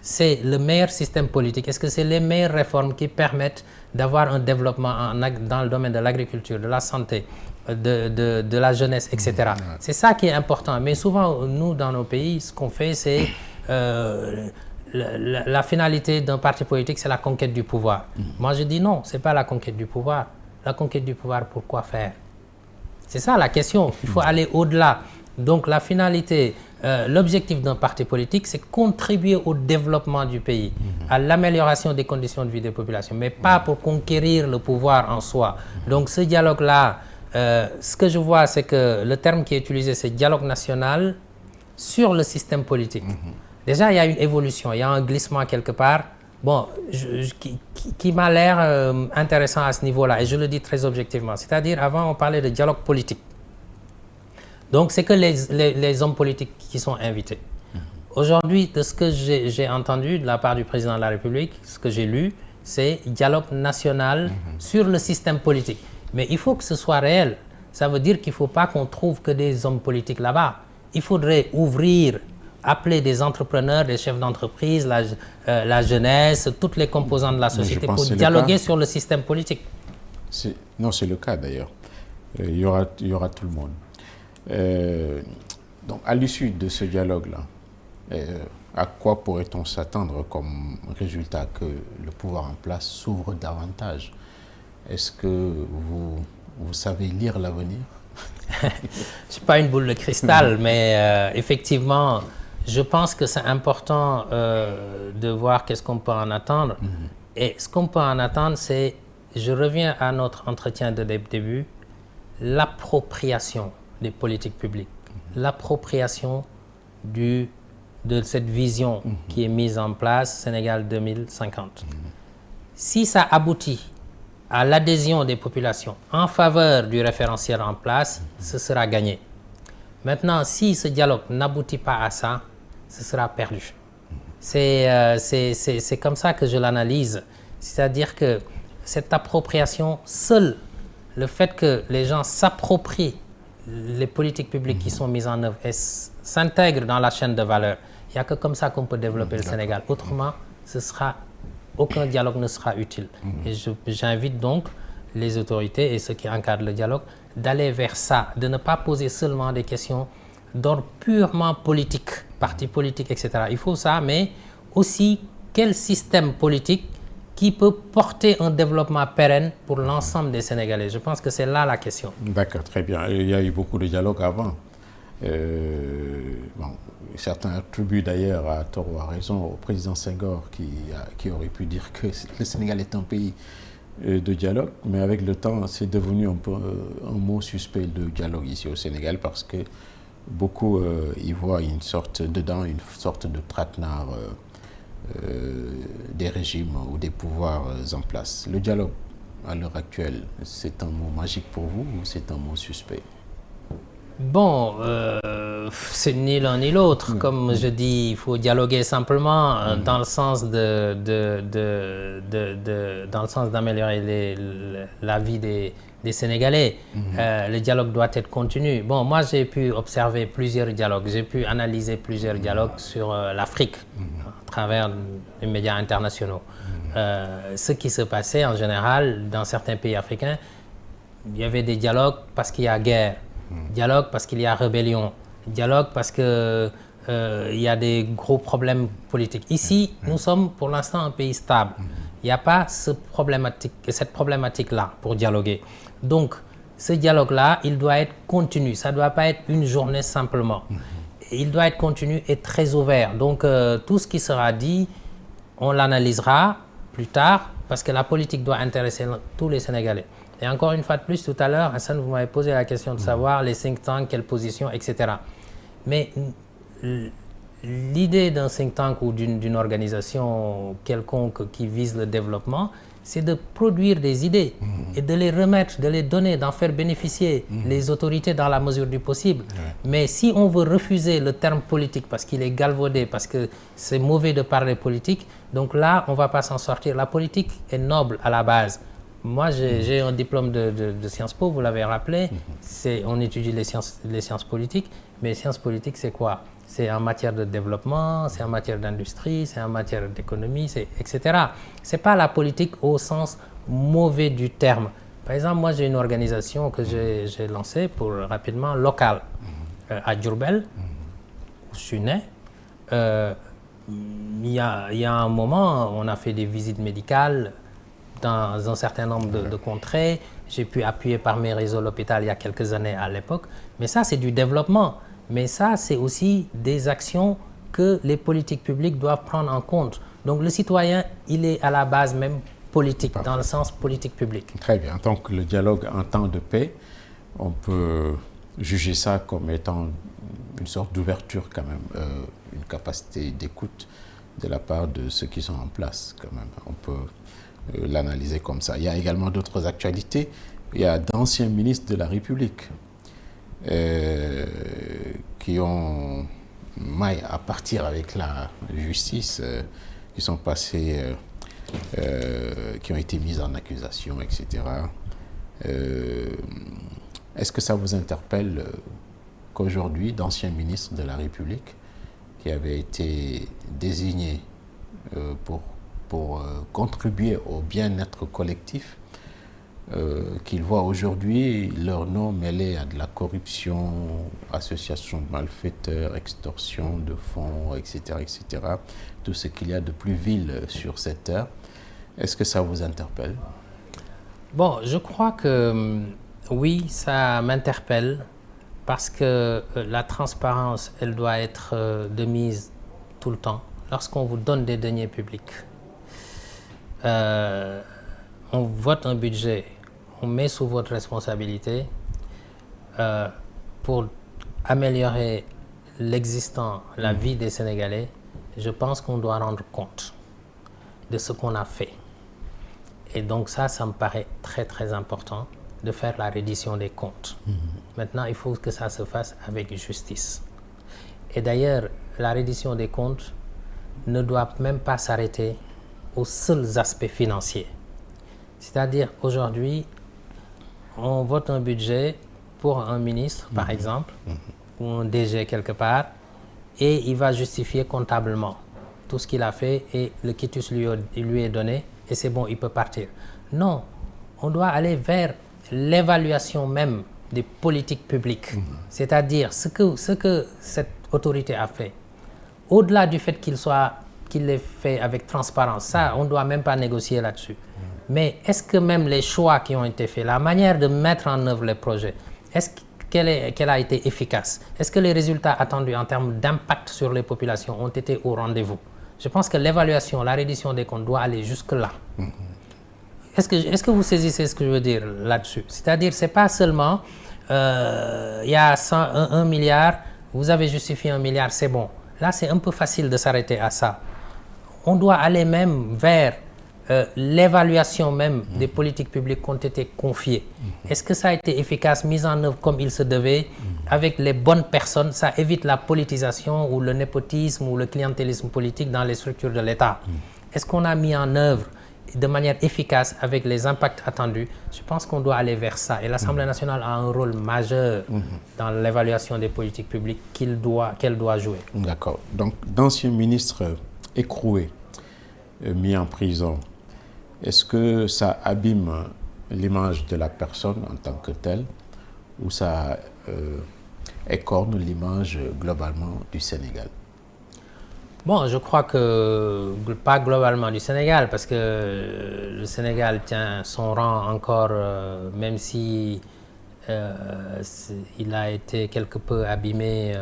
c'est le meilleur système politique? Est-ce que c'est les meilleures réformes qui permettent d'avoir un développement dans le domaine de l'agriculture, de la santé, de la jeunesse, etc. C'est ça qui est important. Mais souvent, nous, dans nos pays, ce qu'on fait, c'est la finalité d'un parti politique, c'est la conquête du pouvoir. Moi, je dis non, ce n'est pas la conquête du pouvoir. La conquête du pouvoir, pourquoi faire? C'est ça la question. Il faut aller au-delà. Donc, la finalité l'objectif d'un parti politique, c'est contribuer au développement du pays, à l'amélioration des conditions de vie des populations, mais pas pour conquérir le pouvoir en soi. Donc ce dialogue-là, ce que je vois, c'est que le terme qui est utilisé, c'est dialogue national sur le système politique. Déjà, il y a une évolution, il y a un glissement quelque part, bon, qui m'a l'air intéressant à ce niveau-là, et je le dis très objectivement. C'est-à-dire, avant, on parlait de dialogue politique. Donc, c'est que les hommes politiques qui sont invités. Aujourd'hui, de ce que j'ai entendu de la part du président de la République, ce que j'ai lu, c'est dialogue national sur le système politique. Mais il faut que ce soit réel. Ça veut dire qu'il ne faut pas qu'on trouve que des hommes politiques là-bas. Il faudrait ouvrir, appeler des entrepreneurs, des chefs d'entreprise, la jeunesse, toutes les composantes de la société pour dialoguer sur le système politique. Non, c'est le cas d'ailleurs. Il y aura tout le monde. Donc, à l'issue de ce dialogue-là, à quoi pourrait-on s'attendre comme résultat? Que le pouvoir en place s'ouvre davantage? Est-ce que vous savez lire l'avenir? Je ne suis pas une boule de cristal, mais effectivement, je pense que c'est important de voir qu'est-ce qu'on peut en attendre. Et ce qu'on peut en attendre, c'est, je reviens à notre entretien de début, l'appropriation des politiques publiques, l'appropriation de cette vision qui est mise en place, Sénégal 2050. Si ça aboutit à l'adhésion des populations en faveur du référentiel en place, ce sera gagné. Maintenant, si ce dialogue n'aboutit pas à ça, ce sera perdu. C'est comme ça que je l'analyse. C'est-à-dire que cette appropriation, seul le fait que les gens s'approprient les politiques publiques qui sont mises en œuvre et s'intègrent dans la chaîne de valeur, il n'y a que comme ça qu'on peut développer le Sénégal. Autrement, aucun dialogue ne sera utile. Et j'invite donc les autorités et ceux qui encadrent le dialogue d'aller vers ça, de ne pas poser seulement des questions d'ordre purement politique, parti politique, etc. Il faut ça, mais aussi quel système politique qui peut porter un développement pérenne pour l'ensemble des Sénégalais. Je pense que c'est là la question. D'accord, très bien. Il y a eu beaucoup de dialogues avant. Bon, certains attribuent d'ailleurs à tort ou à raison au président Senghor qui aurait pu dire que le Sénégal est un pays de dialogue, mais avec le temps, c'est devenu un peu un mot suspect, le dialogue ici au Sénégal, parce que beaucoup y voient une sorte de traquenard des régimes ou des pouvoirs en place. Le dialogue, à l'heure actuelle, c'est un mot magique pour vous ou c'est un mot suspect? Bon, c'est ni l'un ni l'autre. Comme je dis, il faut dialoguer simplement dans le sens d'améliorer la vie des Sénégalais. Le dialogue doit être continu. Bon, moi j'ai pu observer plusieurs dialogues, j'ai pu analyser plusieurs dialogues sur l'Afrique à travers les médias internationaux. Ce qui se passait en général dans certains pays africains, il y avait des dialogues parce qu'il y a guerre. Dialogue parce qu'il y a rébellion, dialogue parce qu'il y a des gros problèmes politiques. Ici, nous sommes pour l'instant un pays stable. Il n'y a pas cette problématique-là pour dialoguer. Donc, ce dialogue-là, il doit être continu. Ça ne doit pas être une journée simplement. Il doit être continu et très ouvert. Donc, tout ce qui sera dit, on l'analysera plus tard parce que la politique doit intéresser tous les Sénégalais. Et encore une fois de plus, tout à l'heure, Hassan, vous m'avez posé la question de savoir les think tanks, quelle position, etc. Mais l'idée d'un think tank ou d'une organisation quelconque qui vise le développement, c'est de produire des idées et de les remettre, de les donner, d'en faire bénéficier les autorités dans la mesure du possible. Mais si on veut refuser le terme politique parce qu'il est galvaudé, parce que c'est mauvais de parler politique, donc là, on ne va pas s'en sortir. La politique est noble à la base. Moi, j'ai un diplôme de Sciences Po, vous l'avez rappelé. On étudie les sciences politiques, mais les sciences politiques, c'est quoi? C'est en matière de développement, c'est en matière d'industrie, c'est en matière d'économie, etc. Ce n'est pas la politique au sens mauvais du terme. Par exemple, moi, j'ai une organisation que j'ai lancée rapidement, locale, à Diourbel, où je suis né. Il y a un moment, on a fait des visites médicales dans un certain nombre de contrées. J'ai pu appuyer par mes réseaux l'hôpital il y a quelques années à l'époque. Mais ça, c'est du développement. Mais ça, c'est aussi des actions que les politiques publiques doivent prendre en compte. Donc le citoyen, il est à la base même politique, dans le sens politique publique. Très bien. Donc le dialogue en temps de paix, on peut juger ça comme étant une sorte d'ouverture quand même, une capacité d'écoute de la part de ceux qui sont en place quand même. On peut l'analyser comme ça. Il y a également d'autres actualités. Il y a d'anciens ministres de la République qui ont maille à partir avec la justice, qui sont passés, qui ont été mis en accusation, etc. Est-ce que ça vous interpelle qu'aujourd'hui, d'anciens ministres de la République qui avaient été désignés pour contribuer au bien-être collectif, qu'ils voient aujourd'hui leur nom mêlé à de la corruption, association de malfaiteurs, extorsion de fonds, etc., etc., tout ce qu'il y a de plus vil sur cette terre. Est-ce que ça vous interpelle? Bon, je crois que oui, ça m'interpelle parce que la transparence, elle doit être de mise tout le temps. Lorsqu'on vous donne des deniers publics, on vote un budget, on met sous votre responsabilité pour améliorer l'existant, la vie des Sénégalais. Je pense qu'on doit rendre compte de ce qu'on a fait. Et donc ça me paraît très très important de faire la reddition des comptes. Maintenant, il faut que ça se fasse avec justice. Et d'ailleurs, la reddition des comptes ne doit même pas s'arrêter aux seuls aspects financiers. C'est-à-dire, aujourd'hui, on vote un budget pour un ministre, par exemple, ou un DG quelque part, et il va justifier comptablement tout ce qu'il a fait et le quitus lui est donné, et c'est bon, il peut partir. Non, on doit aller vers l'évaluation même des politiques publiques, c'est-à-dire ce que cette autorité a fait. Au-delà du fait qu'il l'ait fait avec transparence, ça, on ne doit même pas négocier là-dessus. Mais est-ce que même les choix qui ont été faits, la manière de mettre en œuvre les projets, est-ce qu'elle a été efficace? Est-ce que les résultats attendus en termes d'impact sur les populations ont été au rendez-vous? Je pense que l'évaluation, la reddition des comptes doit aller jusque-là. Est-ce que vous saisissez ce que je veux dire là-dessus? C'est-à-dire, ce n'est pas seulement, il y a 1 milliard, vous avez justifié 1 milliard, c'est bon. Là, c'est un peu facile de s'arrêter à ça. On doit aller même vers l'évaluation même des politiques publiques qui ont été confiées. Est-ce que ça a été efficace, mis en œuvre comme il se devait, avec les bonnes personnes? Ça évite la politisation ou le népotisme ou le clientélisme politique dans les structures de l'État. Est-ce qu'on a mis en œuvre de manière efficace avec les impacts attendus? Je pense qu'on doit aller vers ça. Et l'Assemblée nationale a un rôle majeur dans l'évaluation des politiques publiques qu'elle doit jouer. D'accord. Donc, d'anciens ministres écroués, mis en prison, est-ce que ça abîme l'image de la personne en tant que telle ou ça écorne l'image globalement du Sénégal? Bon, je crois que pas globalement du Sénégal, parce que le Sénégal tient son rang encore, même si il a été quelque peu abîmé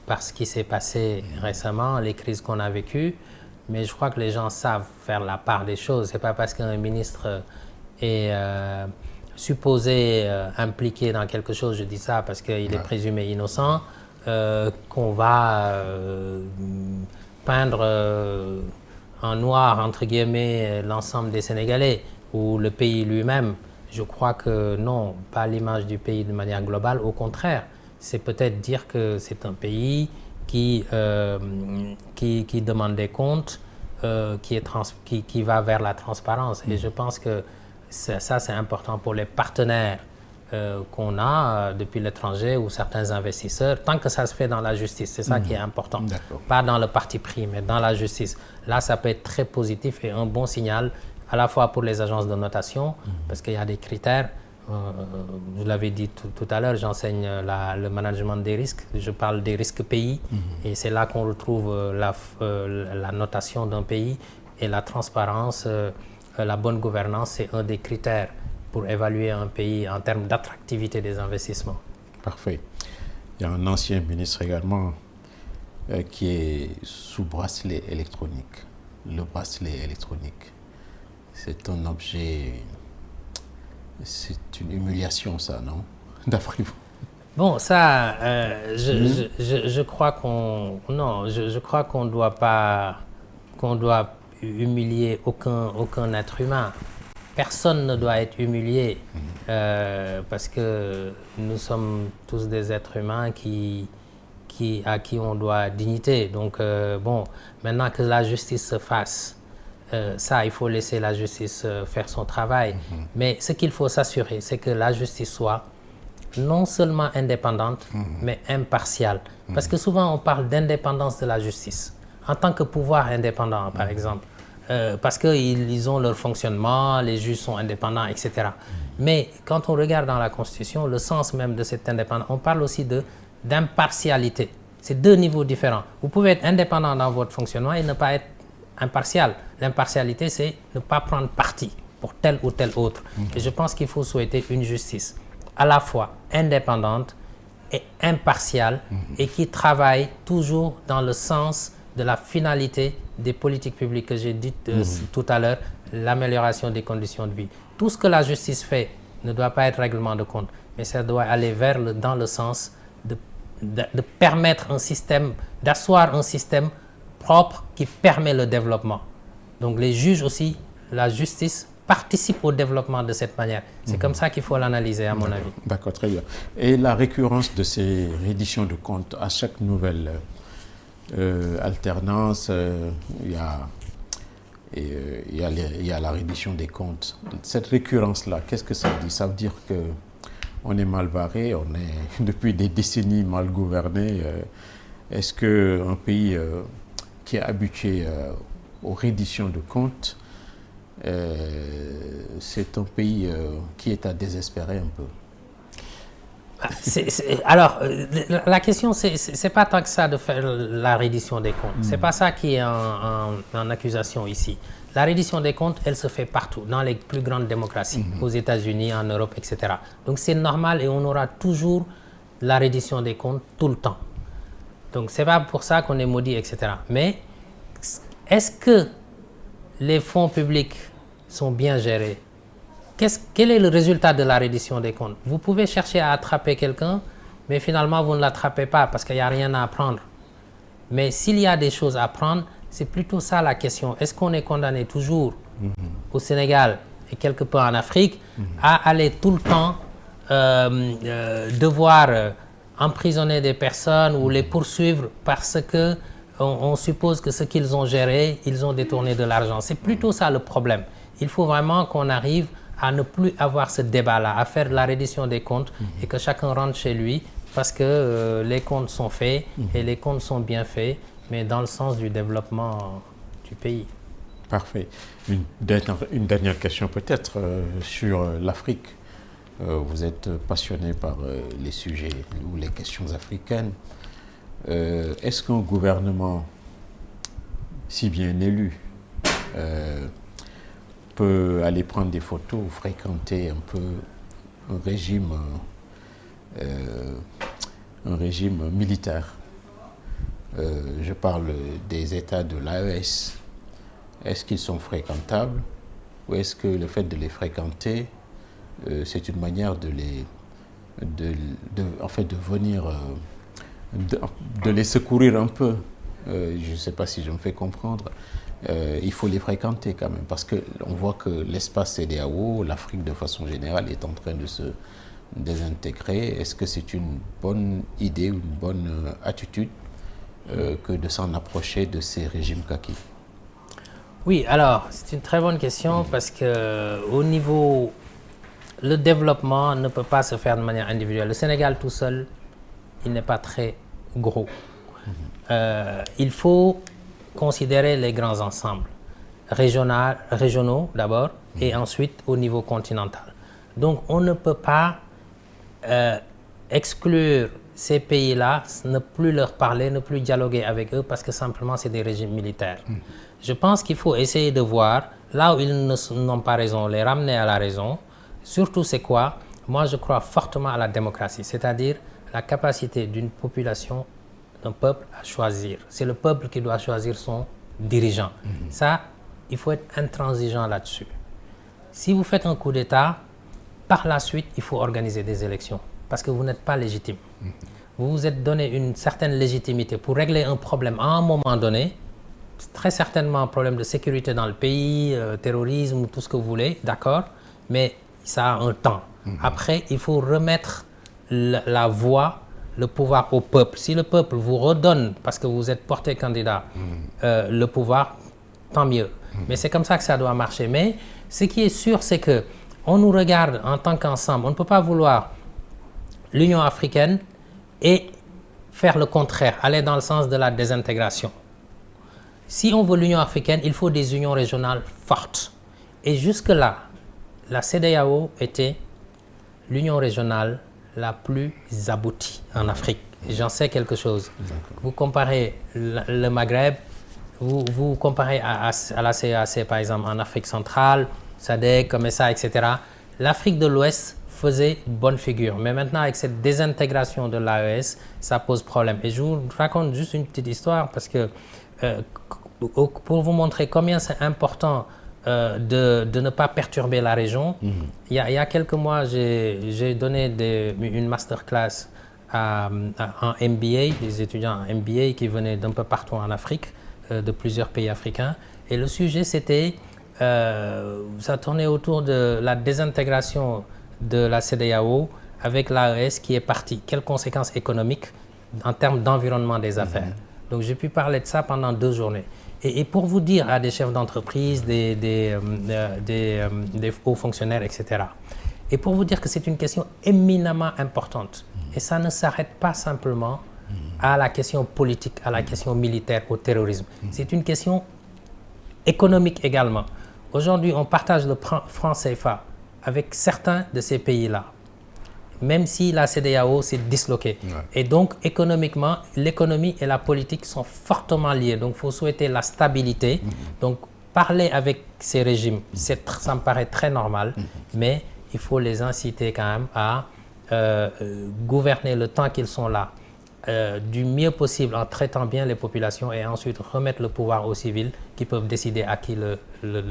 par ce qui s'est passé récemment, les crises qu'on a vécues. Mais je crois que les gens savent faire la part des choses. Ce n'est pas parce qu'un ministre est supposé impliqué dans quelque chose, je dis ça parce qu'il est présumé innocent, qu'on va peindre en noir, entre guillemets, l'ensemble des Sénégalais ou le pays lui-même. Je crois que non, pas l'image du pays de manière globale. Au contraire, c'est peut-être dire que c'est un pays qui demande des comptes, qui va vers la transparence. Et je pense que ça, c'est important pour les partenaires qu'on a depuis l'étranger ou certains investisseurs, tant que ça se fait dans la justice. C'est ça qui est important. Pas dans le parti pris, mais dans la justice. Là, ça peut être très positif et un bon signal, à la fois pour les agences de notation, parce qu'il y a des critères. Je l'avais dit tout à l'heure, j'enseigne le management des risques, je parle des risques pays, et c'est là qu'on retrouve la notation d'un pays, et la transparence, la bonne gouvernance, c'est un des critères pour évaluer un pays en termes d'attractivité des investissements. Parfait. Il y a un ancien ministre également qui est sous bracelet électronique. Le bracelet électronique, c'est un objet, c'est une humiliation ça, non? D'après vous? Bon, ça, je crois qu'on, non, je crois qu'on doit pas, qu'on doit humilier aucun être humain. Personne ne doit être humilié parce que nous sommes tous des êtres humains à qui on doit dignité. Donc, bon, maintenant que la justice se fasse, ça, il faut laisser la justice faire son travail. Mais ce qu'il faut s'assurer, c'est que la justice soit non seulement indépendante, mais impartiale. Parce que souvent, on parle d'indépendance de la justice, en tant que pouvoir indépendant, par exemple. Parce qu'ils ont leur fonctionnement, les juges sont indépendants, etc. Mais quand on regarde dans la Constitution, le sens même de cette indépendance, on parle aussi d'impartialité. C'est deux niveaux différents. Vous pouvez être indépendant dans votre fonctionnement et ne pas être impartial. L'impartialité, c'est ne pas prendre parti pour tel ou tel autre. Et je pense qu'il faut souhaiter une justice à la fois indépendante et impartiale et qui travaille toujours dans le sens de la finalité des politiques publiques que j'ai dites tout à l'heure, l'amélioration des conditions de vie. Tout ce que la justice fait ne doit pas être règlement de compte, mais ça doit aller dans le sens de permettre un système, d'asseoir un système propre qui permet le développement. Donc les juges aussi, la justice participent au développement de cette manière. C'est comme ça qu'il faut l'analyser, à mon avis. D'accord, très bien. Et la récurrence de ces redditions de comptes à chaque nouvelle alternance, il y a la reddition des comptes. Cette récurrence-là, qu'est-ce que ça dit? Ça veut dire qu'on est mal barré, on est depuis des décennies mal gouverné. Est-ce qu'un pays qui est habitué aux redditions de comptes, c'est un pays qui est à désespérer un peu? Alors, la question, c'est pas tant que ça de faire la reddition des comptes. C'est pas ça qui est en accusation ici. La reddition des comptes, elle se fait partout, dans les plus grandes démocraties, aux États-Unis, en Europe, etc. Donc c'est normal et on aura toujours la reddition des comptes tout le temps. Donc c'est pas pour ça qu'on est maudit, etc. Mais est-ce que les fonds publics sont bien gérés? Quel est le résultat de la reddition des comptes? Vous pouvez chercher à attraper quelqu'un, mais finalement, vous ne l'attrapez pas parce qu'il n'y a rien à apprendre. Mais s'il y a des choses à apprendre, c'est plutôt ça la question. Est-ce qu'on est condamné toujours au Sénégal et quelque peu en Afrique à aller tout le temps devoir emprisonner des personnes ou les poursuivre parce que on suppose que ce qu'ils ont géré, ils ont détourné de l'argent? C'est plutôt ça le problème. Il faut vraiment qu'on arrive à ne plus avoir ce débat-là, à faire la reddition des comptes et que chacun rentre chez lui parce que les comptes sont faits et les comptes sont bien faits, mais dans le sens du développement du pays. Parfait. Une dernière question peut-être sur l'Afrique. Vous êtes passionné par les sujets ou les questions africaines. Est-ce qu'un gouvernement si bien élu peut aller prendre des photos ou fréquenter un peu un régime militaire? Je parle des États de l'AES. Est-ce qu'ils sont fréquentables ou est-ce que le fait de les fréquenter, c'est une manière de venir, de les secourir un peu? Je ne sais pas si je me fais comprendre. Il faut les fréquenter quand même parce qu'on voit que l'espace CEDEAO, l'Afrique de façon générale, est en train de se désintégrer. Est-ce que c'est une bonne idée ou une bonne attitude que de s'en approcher de ces régimes kaki? Oui, alors, c'est une très bonne question parce que au niveau, le développement ne peut pas se faire de manière individuelle. Le Sénégal tout seul, il n'est pas très gros. Il faut considérer les grands ensembles, régionaux d'abord, et ensuite au niveau continental. Donc on ne peut pas exclure ces pays-là, ne plus leur parler, ne plus dialoguer avec eux parce que simplement c'est des régimes militaires. Je pense qu'il faut essayer de voir, là où ils n'ont pas raison, les ramener à la raison. Surtout c'est quoi? Moi je crois fortement à la démocratie, c'est-à-dire la capacité d'une population, d'un peuple à choisir. C'est le peuple qui doit choisir son dirigeant. Ça, il faut être intransigeant là-dessus. Si vous faites un coup d'État, par la suite, il faut organiser des élections parce que vous n'êtes pas légitime. Vous vous êtes donné une certaine légitimité pour régler un problème à un moment donné, très certainement un problème de sécurité dans le pays, terrorisme, tout ce que vous voulez, d'accord, mais ça a un temps. Après, il faut remettre la voix, le pouvoir au peuple. Si le peuple vous redonne, parce que vous êtes porté candidat, le pouvoir, tant mieux. Mais c'est comme ça que ça doit marcher. Mais ce qui est sûr, c'est que on nous regarde en tant qu'ensemble. On ne peut pas vouloir l'Union africaine et faire le contraire, aller dans le sens de la désintégration. Si on veut l'Union africaine, il faut des unions régionales fortes. Et jusque-là, la CEDEAO était l'union régionale la plus aboutie en Afrique. J'en sais quelque chose. Vous comparez le Maghreb, vous comparez à la CEAC, par exemple, en Afrique centrale, SADC, COMESA, etc. L'Afrique de l'Ouest faisait bonne figure. Mais maintenant, avec cette désintégration de l'AES, ça pose problème. Et je vous raconte juste une petite histoire parce que pour vous montrer combien c'est important de ne pas perturber la région. Il y a quelques mois, j'ai donné une masterclass en MBA, des étudiants en MBA qui venaient d'un peu partout en Afrique, de plusieurs pays africains. Et le sujet, c'était, ça tournait autour de la désintégration de la CEDEAO avec l'AES qui est partie. Quelles conséquences économiques en termes d'environnement des affaires. Donc j'ai pu parler de ça pendant 2 journées. Et pour vous dire à des chefs d'entreprise, des hauts fonctionnaires, etc. Et pour vous dire que c'est une question éminemment importante. Et ça ne s'arrête pas simplement à la question politique, à la question militaire, au terrorisme. C'est une question économique également. Aujourd'hui, on partage le franc CFA avec certains de ces pays-là, même si la CEDEAO s'est disloquée. Et donc, économiquement, l'économie et la politique sont fortement liées. Donc, il faut souhaiter la stabilité. Donc, parler avec ces régimes, ça me paraît très normal, mais il faut les inciter quand même à gouverner le temps qu'ils sont là, du mieux possible en traitant bien les populations et ensuite remettre le pouvoir aux civils qui peuvent décider à qui le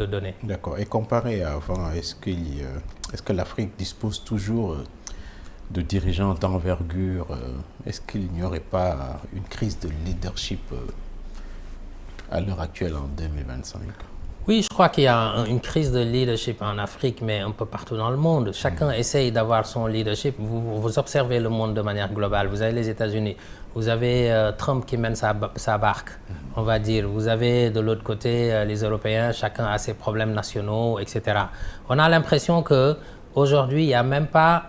donner. D'accord. Et comparé à avant, est-ce que l'Afrique dispose toujours de dirigeants d'envergure? Est-ce qu'il n'y aurait pas une crise de leadership à l'heure actuelle en 2025? Oui, je crois qu'il y a une crise de leadership en Afrique, mais un peu partout dans le monde. Chacun essaye d'avoir son leadership. Vous observez le monde de manière globale. Vous avez les États-Unis, vous avez Trump qui mène sa barque, on va dire. Vous avez de l'autre côté les Européens, chacun a ses problèmes nationaux, etc. On a l'impression qu'aujourd'hui, il n'y a même pas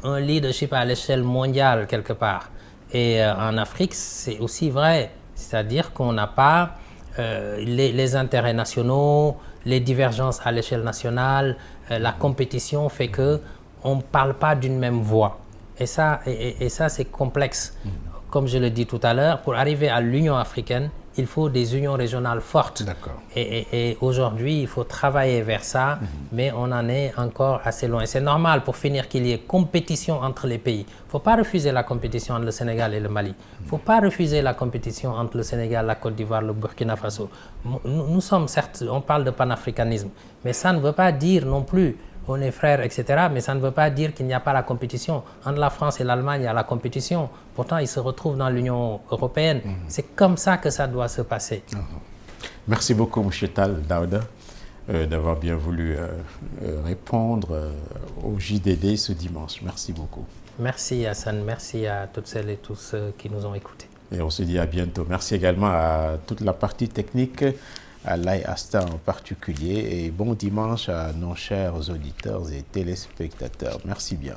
un leadership à l'échelle mondiale quelque part. Et en Afrique, c'est aussi vrai. C'est-à-dire qu'on n'a pas les intérêts nationaux, les divergences à l'échelle nationale, la compétition fait qu'on ne parle pas d'une même voix. Et ça, c'est complexe. Comme je le dis tout à l'heure, pour arriver à l'Union africaine, il faut des unions régionales fortes. Et aujourd'hui, il faut travailler vers ça, mais on en est encore assez loin. C'est normal pour finir qu'il y ait compétition entre les pays. Il ne faut pas refuser la compétition entre le Sénégal et le Mali. Il ne faut pas refuser la compétition entre le Sénégal, la Côte d'Ivoire, le Burkina Faso. Nous sommes certes, on parle de panafricanisme, mais ça ne veut pas dire non plus on est frères, etc. Mais ça ne veut pas dire qu'il n'y a pas la compétition. Entre la France et l'Allemagne, il y a la compétition. Pourtant, ils se retrouvent dans l'Union européenne. C'est comme ça que ça doit se passer. Merci beaucoup, M. Tall Daouda, d'avoir bien voulu répondre au JDD ce dimanche. Merci beaucoup. Merci, Hassan. Merci à toutes celles et tous ceux qui nous ont écoutés. Et on se dit à bientôt. Merci également à toute la partie technique, à Lai Asta en particulier, et bon dimanche à nos chers auditeurs et téléspectateurs. Merci bien.